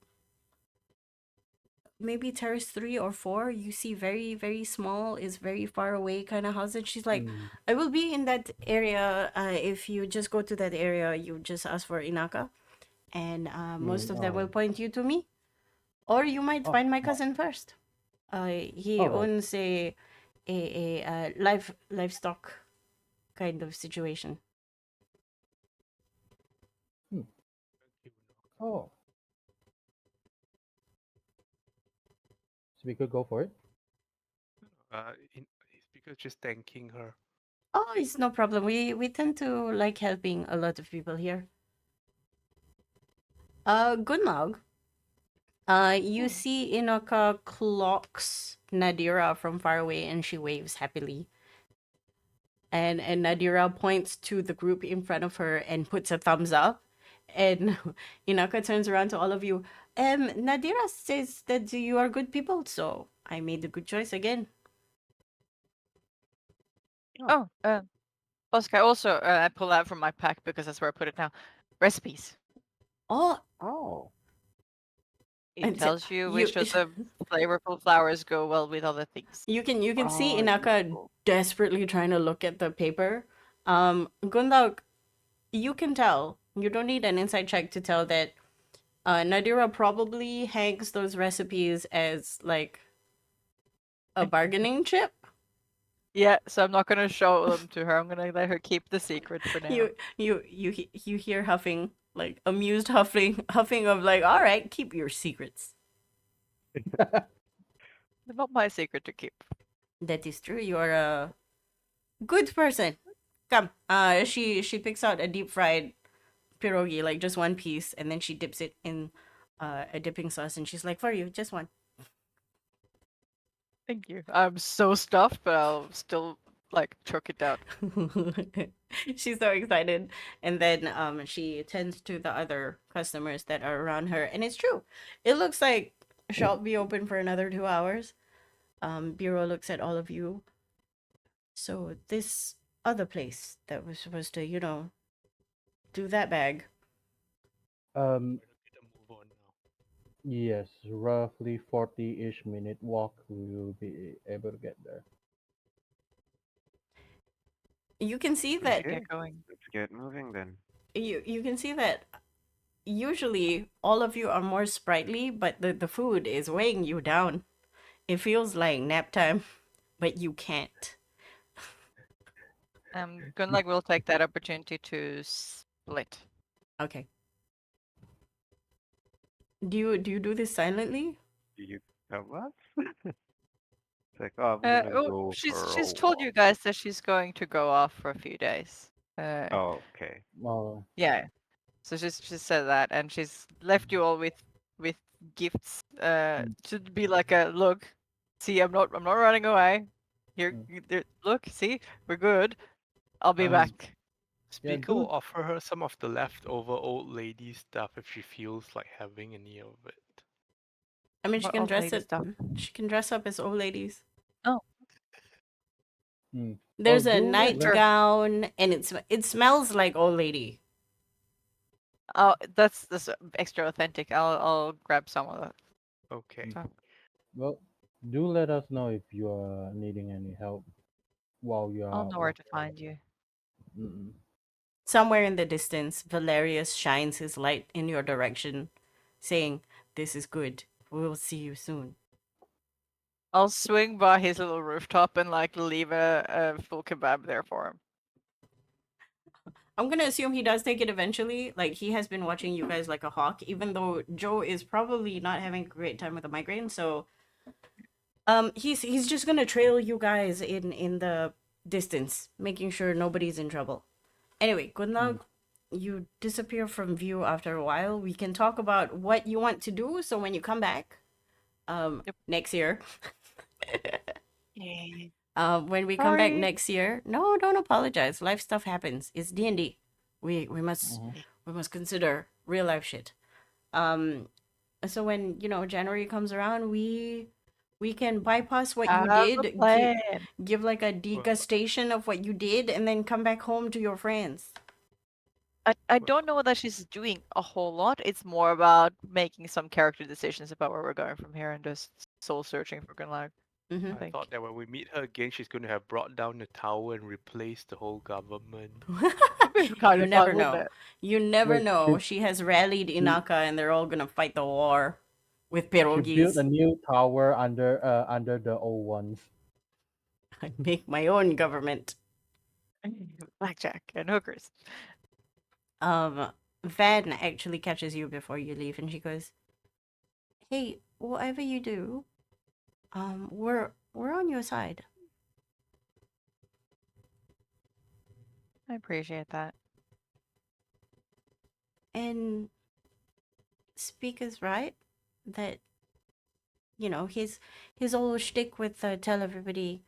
maybe terrace 3 or 4. You see very, very small, is very far away kind of house. And she's like, Mm, I will be in that area. If you just go to that area, you just ask for Inaka. And most of them will oh, point you to me. Or you might oh, find my oh, cousin first. He all right. owns a livestock kind of situation. Hmm. Oh, so we could go for it. Speaker just thanking her. Oh, it's no problem. We tend to like helping a lot of people here. Gunlog. You see Inoka clocks Nadira from far away and she waves happily. And Nadira points to the group in front of her and puts a thumbs up. And Inaka turns around to all of you. Nadira says that you are good people, so I made a good choice again. Oh, Oscar, also, I pull out from my pack because that's where I put it now. Recipes. Oh, Oh, It and tells you you which of the flavorful flowers go well with other things. you can see oh, Inaka useful. desperately trying to look at the paper. Gundalk, you can tell. You don't need an inside check to tell that Nadira probably hangs those recipes as like a bargaining chip. Yeah, so I'm not gonna show them to her. I'm gonna let her keep the secret for now. You hear huffing, like amused huffing of like, all right, keep your secrets. They're not my secret to keep. That is true. You are a good person. Come. She picks out a deep fried pierogi, like just one piece, and then she dips it in a dipping sauce, and she's like, for you, just one. Thank you. I'm so stuffed, but I'll still like choke it down. She's so excited. And then she tends to the other customers that are around her. And it's true. It looks like shop be open for another 2 hours. Bureau looks at all of you. So this other place that was supposed to, do that bag. Um, Better get a move on now. yes, roughly 40-ish minute walk. We will be able to get there. You can see that Okay, Get going. let's get moving then. you can see that usually all of you are more sprightly, but the food is weighing you down. It feels like nap time, but you can't. Gunlag will take that opportunity to split. Okay. Do you do this silently? Do you tell us? It's like, oh, I'm gonna go for a She's told you walk. guys that she's going to go off for a few days. Oh, okay. Oh, Yeah. So she said that, and she's left you all with gifts. Mm. To be like a look. See, I'm not running away. Here, look. See, we're good. I'll be Um, back. Speaker do- will offer her some of the leftover old lady stuff if she feels like having any of it. I mean, she What can old dress lady it. stuff? She can dress up as old ladies. mm. There's a do let- nightgown, and it smells like old lady. Oh, that's extra authentic. I'll grab some of that. Okay. So, Well, do let us know if you are needing any help while you I'll are know where to walking. find you. Mm-mm. Somewhere in the distance, Valerius shines his light in your direction, saying, "This is good. We'll see you soon." I'll swing by his little rooftop and like leave a full kebab there for him. I'm gonna assume he does take it eventually. Like he has been watching you guys like a hawk, even though Joe is probably not having a great time with the migraine. So, he's just gonna trail you guys in the distance, making sure nobody's in trouble. Anyway, good luck. You disappear from view after a while. We can talk about what you want to do. So when you come back, Yep. next year, Yeah. when we come back Sorry. next year, no, don't apologize. Life stuff happens. It's D&D. We must Mhm. we must consider real life shit. So when January comes around, we can bypass what you Have a did, plan. give like a degustation of what you did, and then come back home to your friends. I don't know that she's doing a whole lot. It's more about making some character decisions about where we're going from here and just soul searching for Gunlag. Mm-hmm. I Think. thought that when we meet her again, she's going to have brought down the tower and replaced the whole government. It'd be kind You of never fun, wouldn't know. it? You never Wait, know. She has rallied Inaka, and they're all gonna fight the war with she built pierogis. a new tower under the old ones. I make my own government. Blackjack and hookers. Van actually catches you before you leave, and she goes, "Hey, whatever you do, we're on your side." I appreciate that. And Speaker's right that his old shtick with tell everybody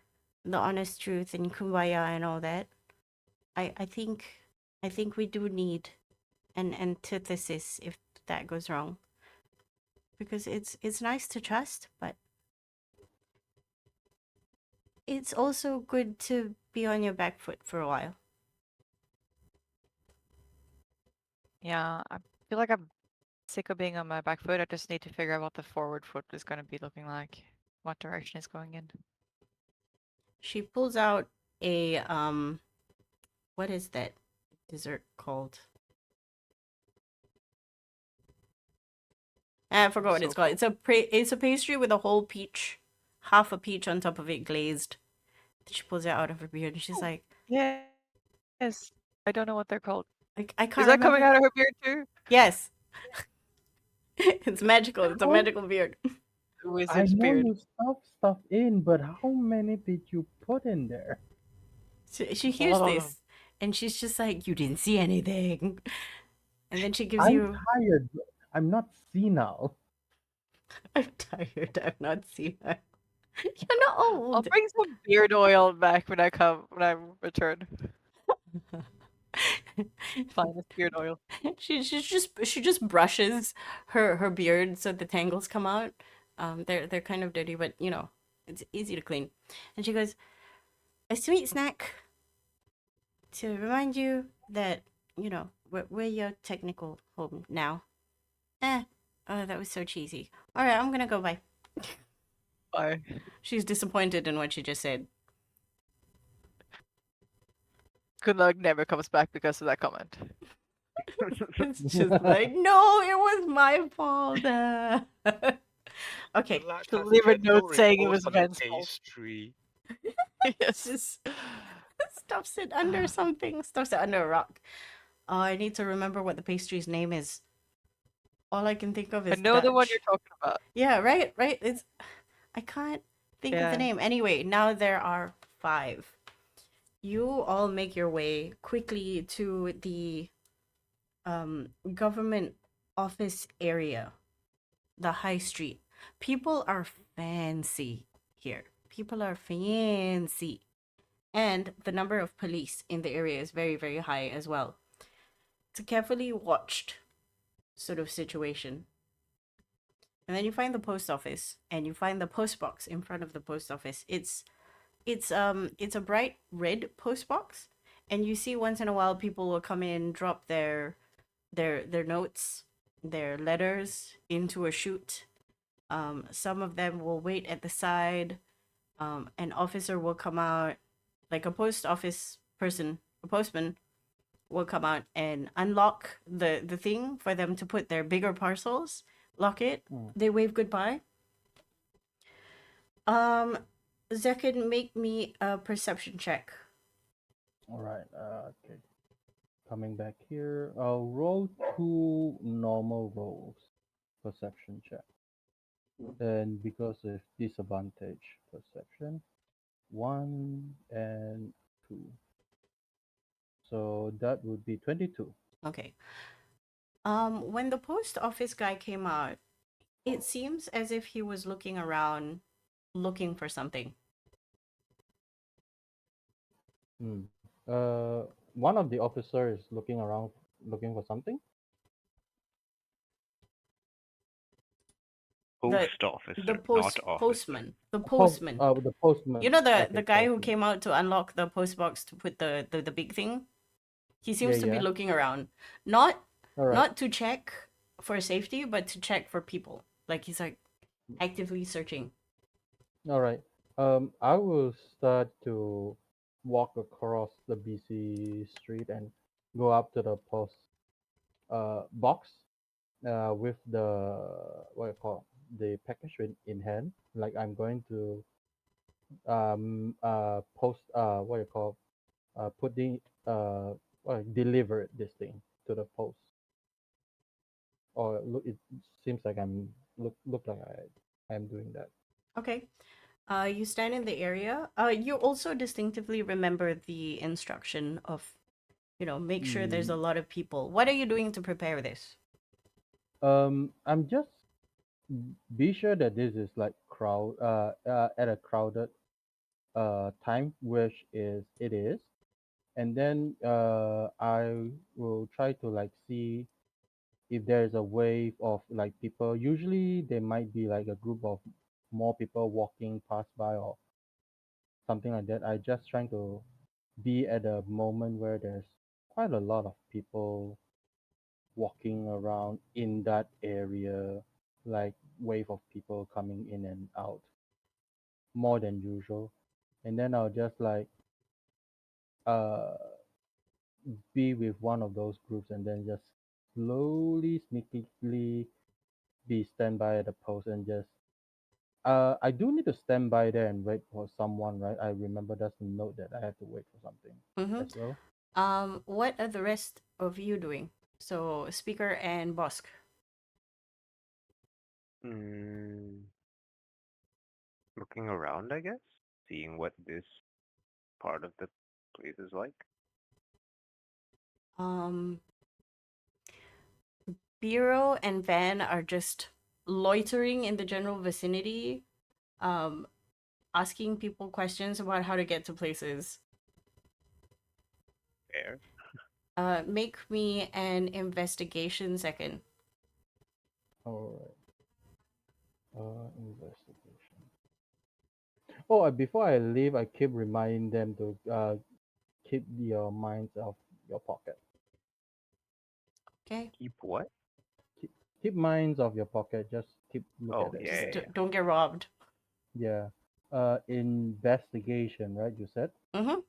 the honest truth and kumbaya and all that. I think we do need an antithesis if that goes wrong, because it's nice to trust, but it's also good to be on your back foot for a while. Yeah, I feel like I'm sick of being on my back foot. I just need to figure out what the forward foot is going to be looking like, what direction it's going in. She pulls out a what is that dessert called? I forgot what it's called. It's a pastry with a whole peach, half a peach on top of it glazed. She pulls it out of her beard and she's like, Yes. I don't know what they're called. I can't Is that coming remember. out of her beard too? Yes. It's magical. It's a Oh. magical beard. I Wizard's know beard. you stuffed stuff in, but how many did you put in there? She hears lot of this and she's just like, "You didn't see anything." And then she gives I'm you, tired. I'm not senile. "I'm tired. I've not seen her." You're not I'll old. bring some beard oil back when I return. Finest beard oil. She just brushes her beard so the tangles come out. They're kind of dirty, but you know, it's easy to clean. And she goes, a sweet snack to remind you that, you know, we're your technical home now. Oh, that was so cheesy. All right, I'm gonna go. Bye. Bye. She's disappointed in what she just said. Good luck never comes back because of that comment. It's just like, no, it was my fault. Okay, The lad She'll has leave a gentle note saying it repose was on the Ben's fault. pastry. Yes. just stuffs it under something, stuffs it under a rock. Oh, I need to remember what the pastry's name is. All I can think of I is know the one Dutch. you're talking about. Yeah, right. It's I can't think of the Yeah. name. Anyway, now there are 5. You all make your way quickly to the government office area, the high street. People are fancy here. People are fancy. And the number of police in the area is very, very high as well. It's a carefully watched sort of situation. And then you find the post office and you find the post box in front of the post office. It's a bright red post box, and you see once in a while people will come in, drop their notes, their letters into a chute. Some of them will wait at the side. An officer will come out, like a post office person, a postman will come out and unlock the thing for them to put their bigger parcels, lock it, they wave goodbye. Zekid, make me a perception check. Alright, okay. Coming back here, I'll roll 2 normal rolls. Perception check. And because of disadvantage, perception, 1 and 2. So that would be 22. Okay. When the post office guy came out, it seems as if he was looking around, looking for something. Hmm. One of the officers is looking around, looking for something. Post officer, not officer. Postman. The postman. The postman. You know the Okay, guy who postman. came out to unlock the post box to put the big thing? He seems to be Yeah. looking around. Not All right. not to check for safety, but to check for people. Like he's like actively searching. All right. I will start to walk across the BC street and go up to the post box with the what you call the package in hand. Like I'm going to post what you call putting deliver this thing to the post. Or look, it seems like look like I am doing that. Okay. You stand in the area. You also distinctively remember the instruction of, you know, make sure there's a lot of people. What are you doing to prepare this? I'm just be sure that this is like at a crowded time, which is it is, and then I will try to like see if there's a wave of like people. Usually there might be like a group of more people walking past by or something like that. I just trying to be at a moment where there's quite a lot of people walking around in that area, like wave of people coming in and out more than usual. And then I'll just like uh be with one of those groups and then just slowly, sneakily be standby at the post and just I do need to stand by there and wait for someone, right? I remember that's a note that I have to wait for something Mm-hmm. as well. What are the rest of you doing? So, Speaker and Bosk. Looking around, I guess, seeing what this part of the place is like. Biro and Van are just loitering in the general vicinity. asking people questions about how to get to places. Fair. Make me an investigation second. Alright. Investigation. Oh, before I leave, I keep reminding them to keep your minds off your pocket. Okay. Keep what? Keep minds off your pocket. Just keep look Oh, at it. yeah, Just yeah. don't get robbed. Yeah. Investigation, right? You said Mm-hmm.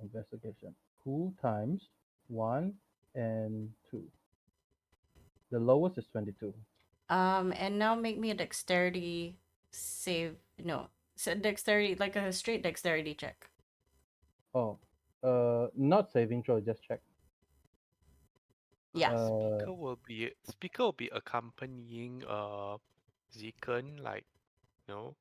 investigation. 2 times 1 and 2. The lowest is 22. And now make me a dexterity save. No, so dexterity, like a straight dexterity check. Oh, not saving throw. Just check. Yeah. Speaker will be accompanying Zekan, like, you know,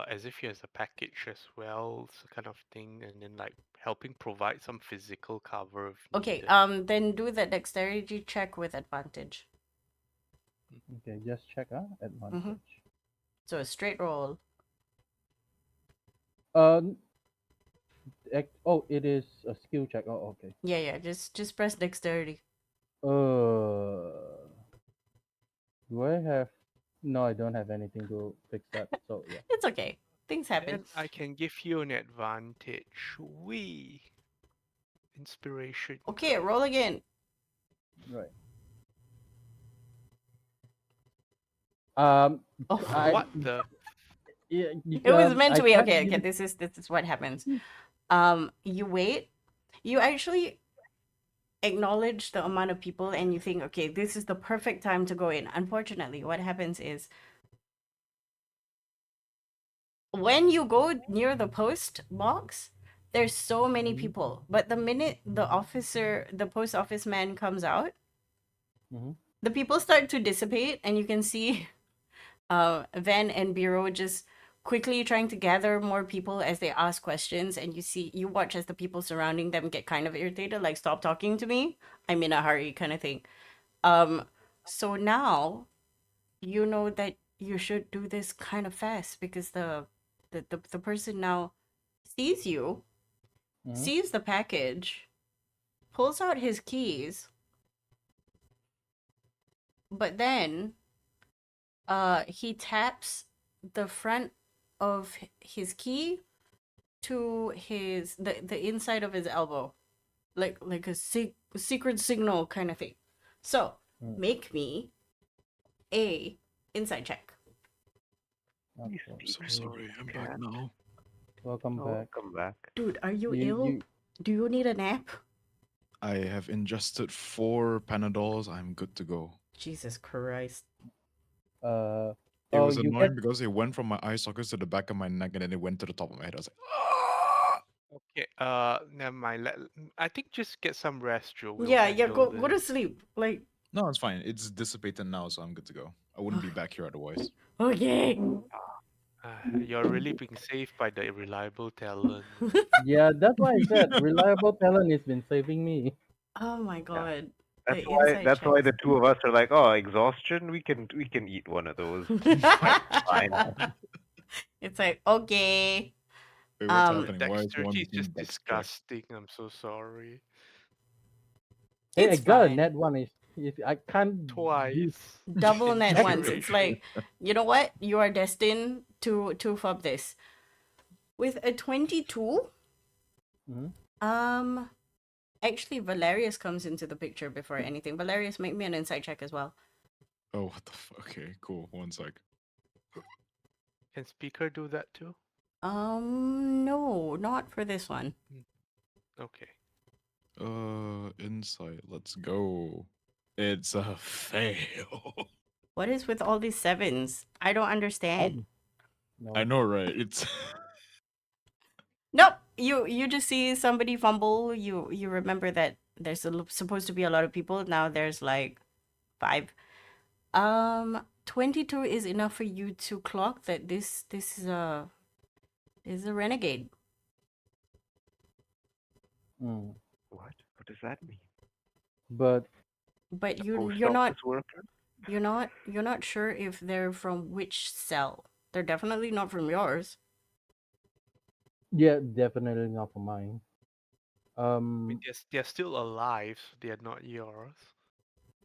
as if he has a package as well, so kind of thing, and then like helping provide some physical cover if Okay. needed. Then do the dexterity check with advantage. Okay, just check. Advantage. So a straight roll. Oh, it is a skill check. Oh, okay. Yeah. Just press dexterity. Do I have? No, I don't have anything to fix that. So yeah. It's okay. Things happen. Then I can give you an advantage. We inspiration. Okay, roll again. Right. Oh, What the? Yeah, it was meant to be. can't Okay. use- This is what happens. You wait. You actually acknowledge the amount of people, and you think, okay, this is the perfect time to go in. Unfortunately, what happens is when you go near the post box, there's so many people. But the minute the post office man comes out, Mhm. the people start to dissipate, and you can see Van and Biro just quickly trying to gather more people as they ask questions, and you watch as the people surrounding them get kind of irritated, like, stop talking to me, I'm in a hurry, kind of thing. So now you know that you should do this kind of fast, because the person now sees you, Mhm. sees the package, pulls out his keys, but then he taps the front of his key to the inside of his elbow, like a secret signal kind of thing. So make me a insight check. Okay. I'm so sorry. I'm back now. Welcome Oh, back. welcome back. Dude, are you You- ill? you- Do you need a nap? I have ingested 4 Panadols. I'm good to go. Jesus Christ. It was you annoying get because it went from my eye sockets to the back of my neck and then it went to the top of my head. I was like, ah! Okay, never mind. I think just get some rest, Joe. We'll Yeah, handle go to this. sleep. Like, No, it's fine. It's dissipated now, so I'm good to go. I wouldn't be back here otherwise. okay. You're really being saved by the reliable talent. yeah. That's why I said reliable talent has been saving me. Oh my god. That's The why. insight That's why the checks. two of us are like, oh, exhaustion. We can eat one of those. Fine. It's like, okay. Wait, what's Um, happening? Why is one Dexterity is being just dex checked? disgusting. I'm so sorry. Hey, I It's got a fine. net one. I can't use. Twice. Double net Heck, once. It's Inspiration. like, you know what? You are destined to fob this. With a 22, Mhm. actually Valerius comes into the picture before anything. Valerius, make me an insight check as well. Oh, what the fuck? Okay, cool. One sec. Can speaker do that too? No, not for this one. Okay. Insight. Let's go. It's a fail. What is with all these sevens? I don't understand. No. I know, right? It's Nope. You just see somebody fumble. You remember that there's supposed to be a lot of people. Now there's like 5. 22 is enough for you to clock that this is a renegade. Mm. What? What does that mean? But But A you're post not office worker? you're not sure if they're from which cell. They're definitely not from yours. Yeah, definitely not for mine. I mean, they're still alive. So they are not yours.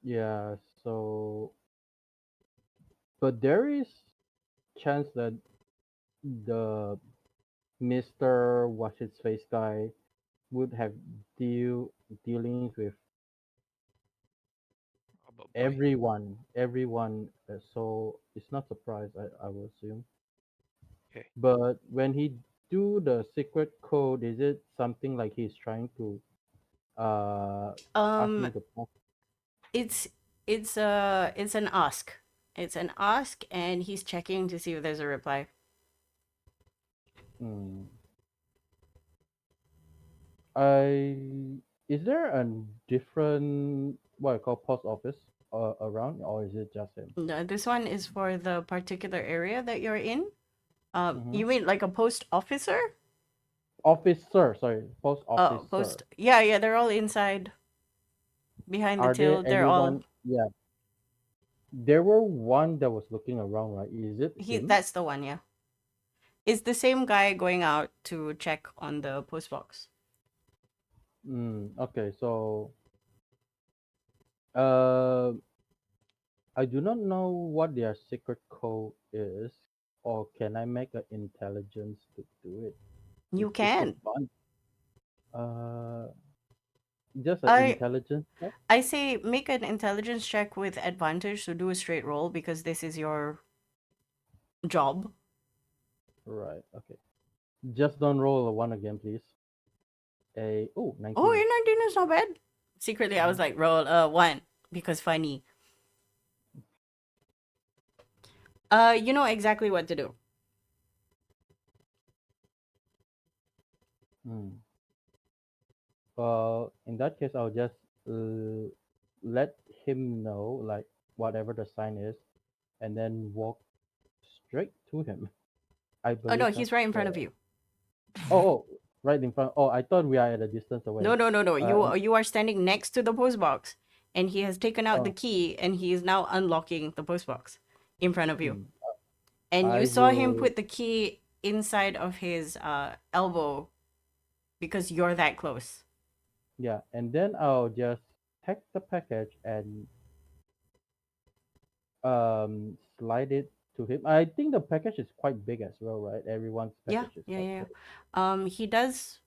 Yeah, so but there is chance that the Mr. Watch His Face guy would have dealings with About buying. everyone. So it's not surprise, I will assume. Okay. But when he do the secret code, is it something like he's trying to ask me Um, to pass? it's it's an ask. It's an ask, and he's checking to see if there's a reply. Hmm. I Is there a different what I call post office around, or is it just him? No, this one is for the particular area that you're in. Mm-hmm. You mean like a post officer? Officer, sorry, post officer. Post. Yeah, yeah, they're all inside behind the Are there till. They're all anyone? Yeah, there were one that was looking around, right? Is it he. him? That's the one. Yeah, it's the same guy going out to check on the post box. Okay, so uh, I do not know what their secret code is, or can I make an intelligence to do it? You It's a can. fun. Uh, just an I intelligence check. I say make an intelligence check with advantage. So do a straight roll because this is your job. Right. Okay. Just don't roll a one again, please. Oh, 19. your 19 is not bad. Secretly, I was Mhm. like roll one because funny. You know exactly what to do. Hmm. Well, in that case, I'll just uh, let him know, like, whatever the sign is, and then walk straight to him. I Oh believe no, that's he's right in front the. of you. Oh, right in front. Oh, I thought we are at a distance No, away. no, no, no. And, You are standing next to the post box, and he has taken out the oh, key, and he is now unlocking the post box in front of you. hmm, And you I saw him will. put the key inside of his elbow because you're that close. Yeah, and then I'll just take the package and slide it to him. I think the package is quite big as well, right? Everyone's Yeah, package is yeah, quite yeah. big. He does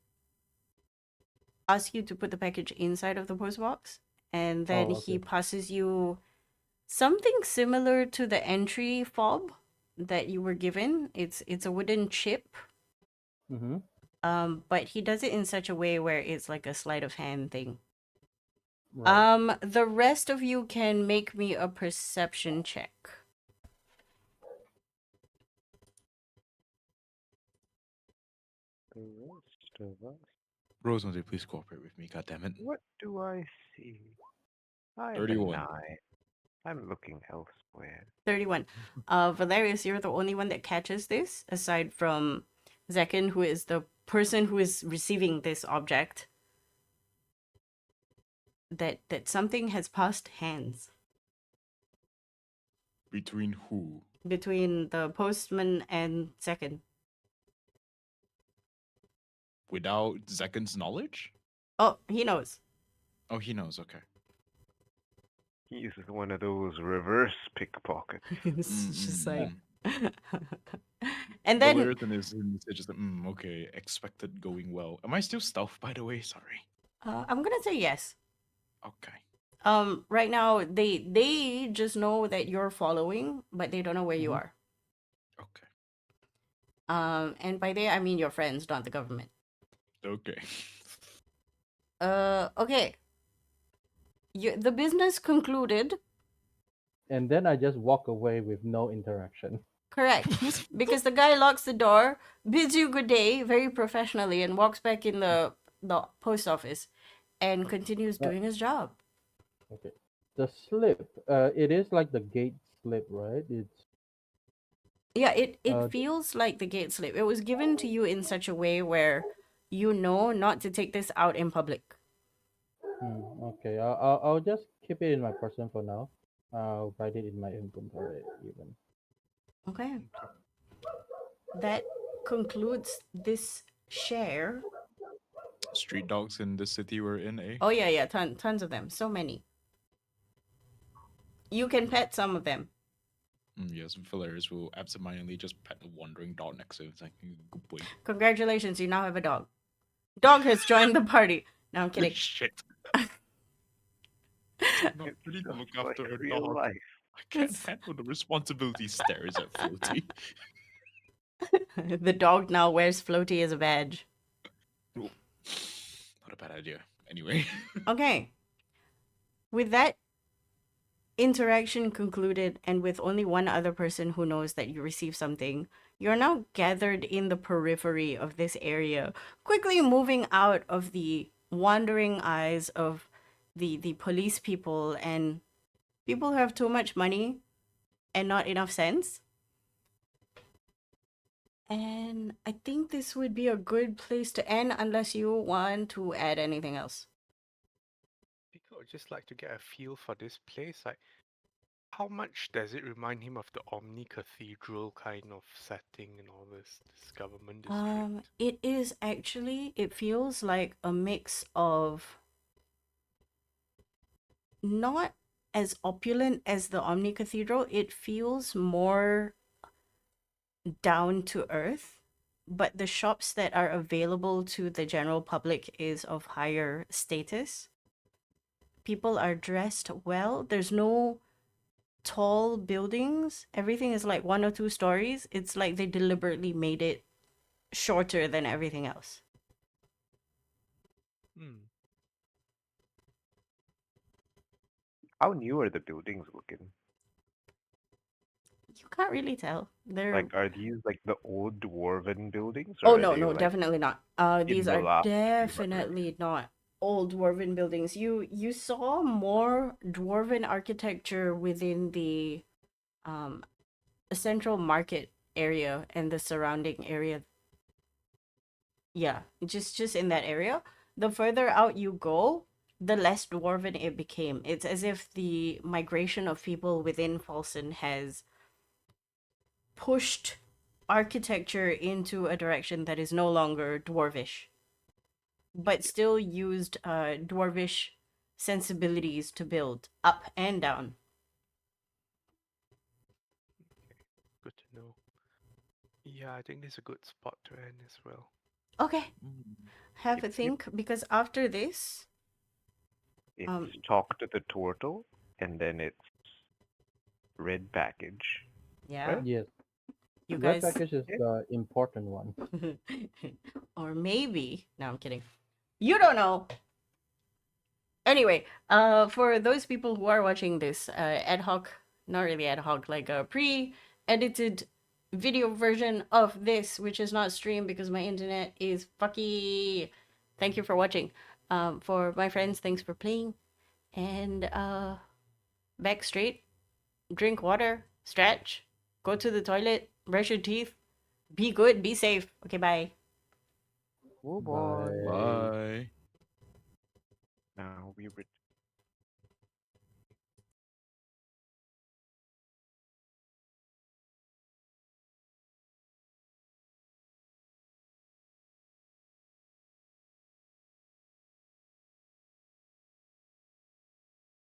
ask you to put the package inside of the post box, and then Oh, he okay. passes you something similar to the entry fob that you were given. It's a wooden chip. Mm-hmm. But he does it in such a way where it's like a sleight of hand thing. Right. The rest of you can make me a perception check. The rest of us. Rosemary, please cooperate with me. God damn it. What do I see? I have a 31. 9. I'm looking elsewhere. 31. Valerius, you're the only one that catches this, aside from Zekin, who is the person who is receiving this object. That something has passed hands Between who? between the postman and Zekin. Without Zekan's knowledge? Oh, he knows. Oh, he knows. Okay. He's one of those reverse pickpockets. It's just like. Mm-mm-mm. And The then lyric in his message is like, okay, expected going well. Am I still stealth, by the way? Sorry. I'm gonna say yes. Okay. Right now they just know that you're following, but they don't know where you Mm-hmm. are. Okay. And by they I mean your friends, not the government. Okay. Okay. The business concluded. And then I just walk away with no interaction. Correct. Because the guy locks the door, bids you good day very professionally, and walks back in the post office and continues Uh, doing his job. okay. The slip, it is like the gate slip, right? It's Yeah, it uh, feels like the gate slip. It was given to you in such a way where you know not to take this out in public. okay. I'll just keep it in my person for now. I'll write it in my inventory even. Okay. Okay. that concludes this share. Street dogs in the city we're in, eh? Oh yeah, tons of them, so many. You can pet some of them. Yes, villagers will absentmindedly just pet a wandering dog next to him. It's like, good boy. Congratulations, you now have a dog. Dog has joined the party. No, I'm kidding. Shit. Not It's ready to just look like after a real dog. life. I can't handle the responsibility stares at Floaty. The dog now wears Floaty as a badge. Not a bad idea. Anyway. Okay. With that interaction concluded, and with only one other person who knows that you received something, you're now gathered in the periphery of this area, quickly moving out of the wandering eyes of the police people and people who have too much money and not enough sense. And I think this would be a good place to end unless you want to add anything else. I would just like to get a feel for this place. Like, how much does it remind him of the Omni Cathedral kind of setting and all this government district? It is actually, it feels like a mix of not as opulent as the Omni Cathedral. It feels more down to earth, but the shops that are available to the general public is of higher status. People are dressed well. There's no tall buildings. Everything is like 1 or 2 stories. It's like they deliberately made it shorter than everything else. Hmm. How new are the buildings looking? You can't really tell. They're Like, are these like the old dwarven buildings, Oh or are no, they no, like definitely not. in These the are last few hundred definitely not old dwarven buildings. You saw more dwarven architecture within the um central market area and the surrounding area. Yeah, just in that area. The further out you go, the less dwarven it became. It's as if the migration of people within Folsom has pushed architecture into a direction that is no longer dwarvish, but still used dwarvish sensibilities to build up and down. Good to know. Yeah, I think this is a good spot to end as well. Okay, have a Yep. think, because after this, It's Um, talk to the turtle, and then it's red package. yeah, Right? Yes, you red guys, package is Yeah. the important one. or maybe, no, I'm kidding. You don't know. Anyway, for those people who are watching this ad hoc, not really ad hoc, like a pre-edited video version of this, which is not streamed because my internet is fucky. Thank you for watching. For my friends, thanks for playing. And back straight, drink water, stretch, go to the toilet, brush your teeth, be good, be safe. Okay, bye. Oh boy. Bye. Bye. Now we